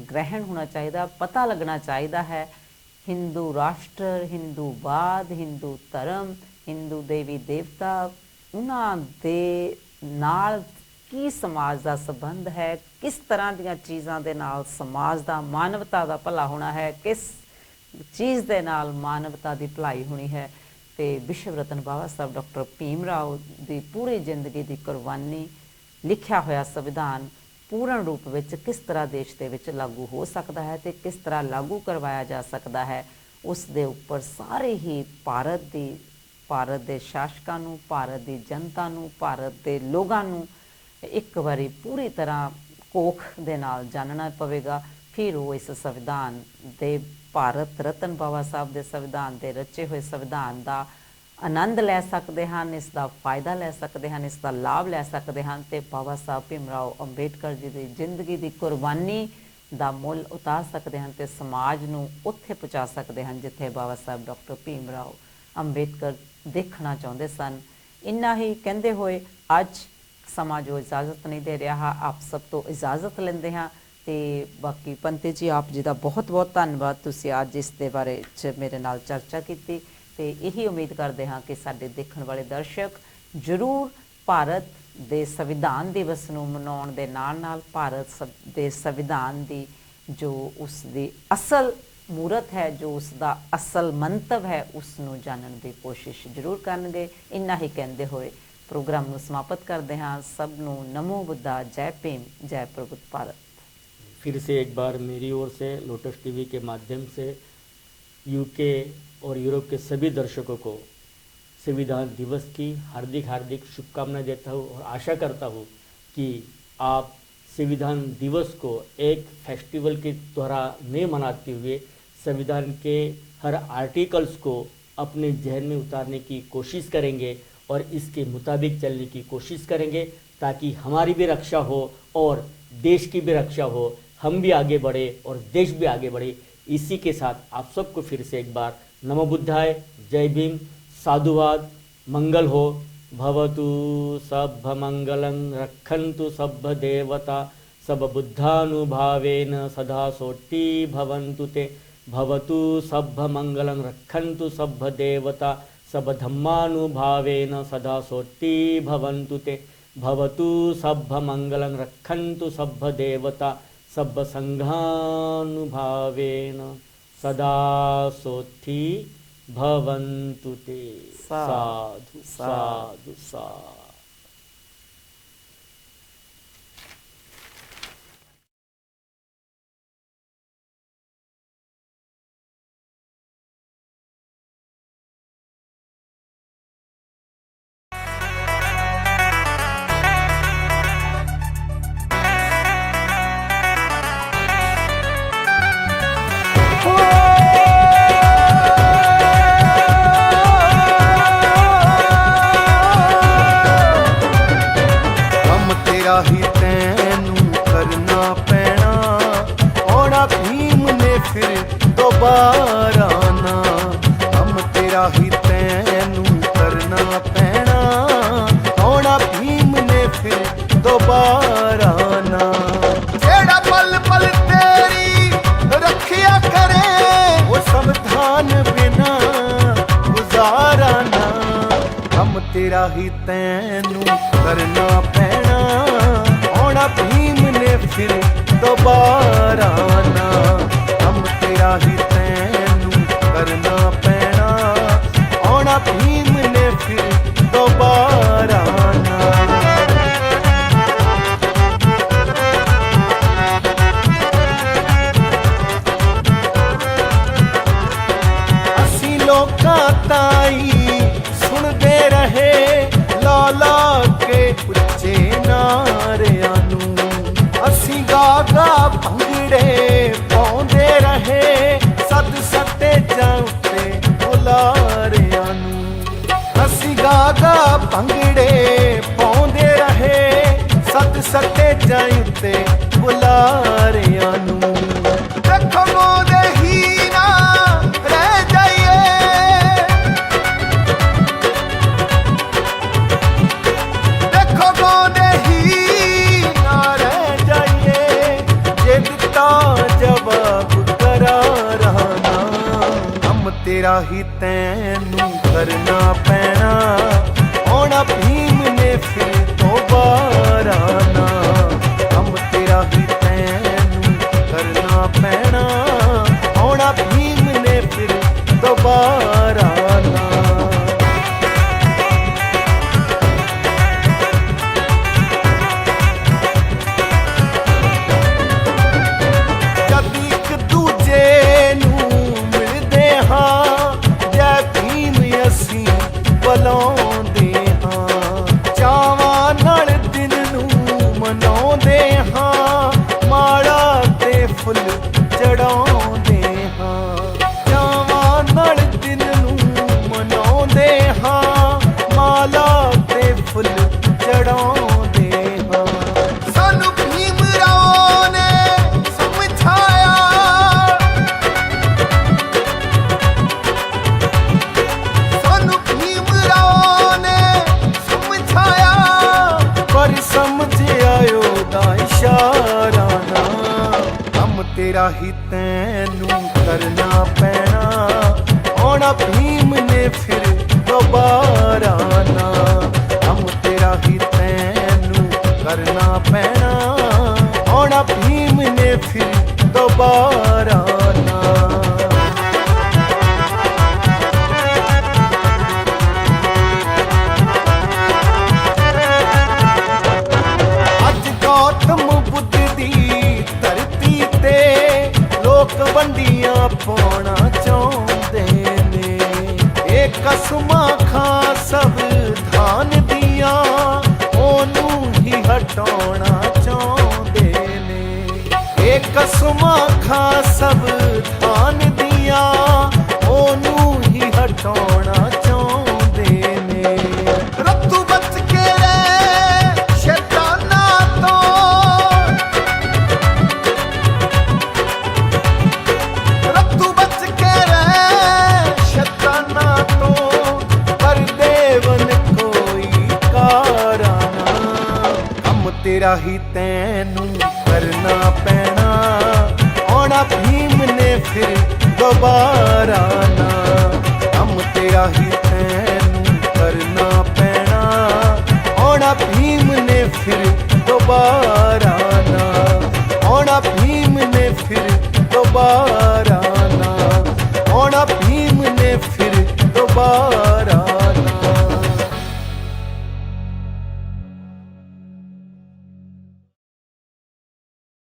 ग्रहण होना चाहिए, पता लगना चाहिए है। हिंदू राष्ट्र, हिंदूवाद, हिंदू धर्म, हिंदू देवी देवता, उन्हां दे नाल की समाज का संबंध है, किस तरह दीयां चीज़ां दे नाल समाज का, मानवता का भला होना है, किस चीज़ दे नाल मानवता की भलाई होनी है। तो विश्व रतन बाबा साहब डॉक्टर भीम राव की पूरी जिंदगी की कुर्बानी, लिखा होया संविधान पूर्ण रूप में किस तरह देश के विच लागू हो सकता है तो किस तरह लागू करवाया जा सकता है, उस दे उपर सारे ही भारत के शासकों नूं, भारत की जनता नूं, भारत के लोगों नूं एक बारी पूरी तरह कोख दे नाल जानना पवेगा। फिर वो इस संविधान दे, भारत रतन बाबा साहब के संविधान के रचे हुए संविधान का आनंद लै सकते हैं, इसका फायदा लै सकते हैं, इसका लाभ लै सकते हैं। तो बाबा साहब भीमराव अंबेडकर जी की जिंदगी की कुर्बानी का मुल उतार सकते हैं, तो समाज नूं उत्थे पहुँचा सकते हैं जिथे बाबा साहब डॉक्टर भीमराव अंबेडकर देखना चाहते सन। इन्ना ही कहते हुए अज समा जो इजाज़त नहीं दे रहा, आप सब तो इजाज़त लेंदे हाँ। तो बाकी पंते जी आप जी का बहुत बहुत धन्यवाद, तुसी अज इस दे बारे च मेरे नाल चर्चा की। तो यही उम्मीद करते हाँ कि साडे देखण वाले दर्शक जरूर भारत दे संविधान दिवस नूं मनाउण दे नाल नाल भारत दे संविधान दी जो उसकी असल मूरत है, जो उसका असल मंतव है, उसनूं जानन दी कोशिश जरूर करनगे। इन्ना ही कहते हुए प्रोग्राम नूं समाप्त करते हाँ। सब नूं नमो बुद्धा, जय भीम, जय प्रबुद्ध भारत। फिर से एक बार मेरी ओर से लोटस टीवी के माध्यम से यूके और यूरोप के सभी दर्शकों को संविधान दिवस की हार्दिक हार्दिक शुभकामनाएं देता हूँ और आशा करता हूँ कि आप संविधान दिवस को एक फेस्टिवल के द्वारा नहीं मनाते हुए संविधान के हर आर्टिकल्स को अपने जहन में उतारने की कोशिश करेंगे और इसके मुताबिक चलने की कोशिश करेंगे, ताकि हमारी भी रक्षा हो और देश की भी रक्षा हो, हम भी आगे बढ़े और देश भी आगे बढ़े। इसी के साथ आप सबको फिर से एक बार नमो बुद्धाय, जय भीम, साधुवाद, मंगल हो। भवतु सब्भ मंगलं, रक्षन्तु सब्भ देवता, सब बुद्धानुभावेन सदा सोटी भवन्तु ते। भवतु सब्भ मंगलं, रक्षन्तु सब्भ देवता, सब धम्मानुभावेन सदा सोटी भवन्तु ते। भवतु सब्भ मंगलं, रक्षन्तु सब्भ देवता, सब संघानुभावेन सदा सोत्थी भवन्तु ते। साधु साधु साधु। ਦੁਬਾਰਾ ਨਾ, ਕੰਮ ਤੇਰਾ ਹੀ ਤੈਨੂੰ ਕਰਨਾ ਪੈਣਾ, ਆਉਣਾ ਭੀਮ ਨੇ ਫਿਰ ਦੁਬਾਰਾ ਨਾ। ਜਿਹੜਾ ਪਲ ਪਲ ਤੇਰੀ ਰੱਖਿਆ ਕਰੇ, ਉਹ ਸੰਵਿਧਾਨ ਬਿਨਾ ਗੁਜ਼ਾਰਾ ਨਾ, ਕੰਮ ਤੇਰਾ ਹੀ ਤੈਨੂੰ ਕਰਨਾ ਪੈਣਾ, ਆਉਣਾ ਭੀਮ ਨੇ ਫਿਰ ਦੁਬਾਰਾ ਨਾ, ਕੰਮ ਤੇਰਾ ਹੀ ਤੈਨੂੰ ਕਰਨਾ ਪੈਣਾ, ਆਉਣਾ ਭੀਮ ਨੇ ਫਿਰ ਦੁਬਾਰਾ ਨਾ। ਅਸੀਂ ਲੋਕਾਂ ਤਾਈ ਸੁਣਦੇ ਰਹੇ ਲਾ ਲਾ ਕੇ ਉੱਚੇ ਨਾਰਿਆਂ ਨੂੰ, ਅਸੀਂ ਗਾ ਗਾ ਭੰਗੜੇ ਪਾਉਂਦੇ ਰਹੇ ਸੱਤ ਸੱਤੇ ਜਾਂ ਉੱਤੇ ਬੁਲਾਰਿਆਂ ਨੂੰ, ਅਸੀਂ ਗਾ ਗਾ ਭੰਗੜੇ ਪਾਉਂਦੇ ਰਹੇ ਸੱਤ ਸੱਤੇ ਜਾਂ ਉੱਤੇ ਬੁਲਾਰਿਆਂ ਨੂੰ। ਦੇਖੋ ਮੋਦੇ ਹੀ ਨਾ ਰਹਿ ਜਾਈਏ, ਦੇਖੋ ਮੋਦੇ ਹੀ ਨਾ ਰਹਿ ਜਾਈਏ, ਜੇ ਦਿੱਤਾ ਜਵਾਬ ਕਰਾਰਾ ਨਾ, ਕੰਮ ਤੇਰਾ ਹੀ ਤੈਨੂੰ ਕਰਨਾ ਪੈਣਾ, ਆਉਣਾ ਭੀਮ ਨੇ ਫਿਰ ਦੁਬਾਰਾ ਨਾ, ਕੰਮ ਤੇਰਾ ਹੀ ਤੈਨੂੰ ਕਰਨਾ ਪੈਣਾ, ਆਉਣਾ ਭੀਮ ਨੇ ਫਿਰ ਦੁਬਾਰਾ ਨਾ। ਜਦ ਇੱਕ ਦੂਜੇ ਨੂੰ ਮਿਲਦੇ ਹਾਂ, ਜੈ ਭੀਮ ਅਸੀਂ ਬੁਲਾਉਂਦੇ ਹਾਂ, ਚਾਵਾਂ ਨਾਲ ਦਿਨ ਨੂੰ ਮਨਾਉਂਦੇ ਹਾਂ, ਮਾਲਾ ਤੇ ਫੁੱਲ ਚੜਾਉਂਦੇ ਹਾਂ, ਚਾਵਾਂ ਨਾਲ ਦਿਨ ਨੂੰ ਮਨਾਉਂਦੇ ਹਾਂ, ਮਾਲਾ ਤੇ ਫੁੱਲ ਚੜਾਉਂਦੇ ਹਾਂ। ਸਾਨੂੰ ਭੀਮ ਰਾਓ ਨੇ ਸਮਝਾਇਆ, ਸਾਨੂੰ ਭੀਮ ਰਾਓ ਨੇ ਸਮਝਾਇਆ, ਪਰ ਸਮਝ ਆਇਓ ਦਾ ਇਸ਼ਾਰਾ ਨਾ, ਕੰਮ ਤੇਰਾ ਹੀ ਤੈਨੂੰ ਕਰਨਾ ਪੈਣਾ, ਆਉਣਾ ਭੀਮ ਨੇ ਫਿਰ ਦੁਬਾਰਾ ਨਾ, ਕੰਮ ਤੇਰਾ ਹੀ ਤੈਨੂੰ ਕਰਨਾ ਪੈਣਾ, ਆਉਣਾ ਭੀਮ ਨੇ ਫਿਰ ਦੁਬਾਰਾ ਨਾ। ਅੱਜ ਗੌਤਮ ਬੁੱਧ ਦੀ ਧਰਤੀ ਤੇ ਲੋਕ ਵੰਡੀਆਂ ਪਾਉਣਾ ਚਾਹੁੰਦੇ ਨੇ, ਇਹ ਕਸਮਾਂ ਖਾਂ ਸੰਵਿਧਾਨ ਦੀਆਂ ਉਹਨੂੰ ਹੀ ਹਟਾਉਣਾ ਚਾਹੁੰਦੇ ਨੇ, ਇਹ ਕਸਮਾਂ ਖਾਂ ਸੰਵਿਧਾਨ ਦੀਆਂ ਉਹਨੂੰ ਹੀ ਹਟਾਉਣਾ ਚਾਹੁੰਦੇ ਨੇ। ਰੱਤੂ ਬਚ ਕੇ ਰਹਿ ਸ਼ੈਤਾਨਾਂ ਤੋਂ, ਰੱਤੂ ਬਚ ਕੇ ਰਹਿ ਸ਼ੈਤਾਨਾਂ ਤੋਂ, ਪਰ ਦੇਵਨ ਕੋਈ ਕਾਰਾ ਨਾ, ਕੰਮ ਤੇਰਾ ਹੀ ਤੈਨੂੰ ਕਰਨਾ ਪੈਣਾ, ਆਉਣਾ ਭੀਮ ਨੇ ਫਿਰ ਦੁਬਾਰਾ ਨਾ, ਕੰਮ ਤੇਰਾ ਹੀ ਤੈਨੂੰ ਕਰਨਾ ਪੈਣਾ, ਆਉਣਾ ਭੀਮ ਨੇ ਫਿਰ ਦੁਬਾਰਾ ਨਾ, ਆਉਣਾ ਭੀਮ ਨੇ ਫਿਰ ਦੁਬਾਰਾ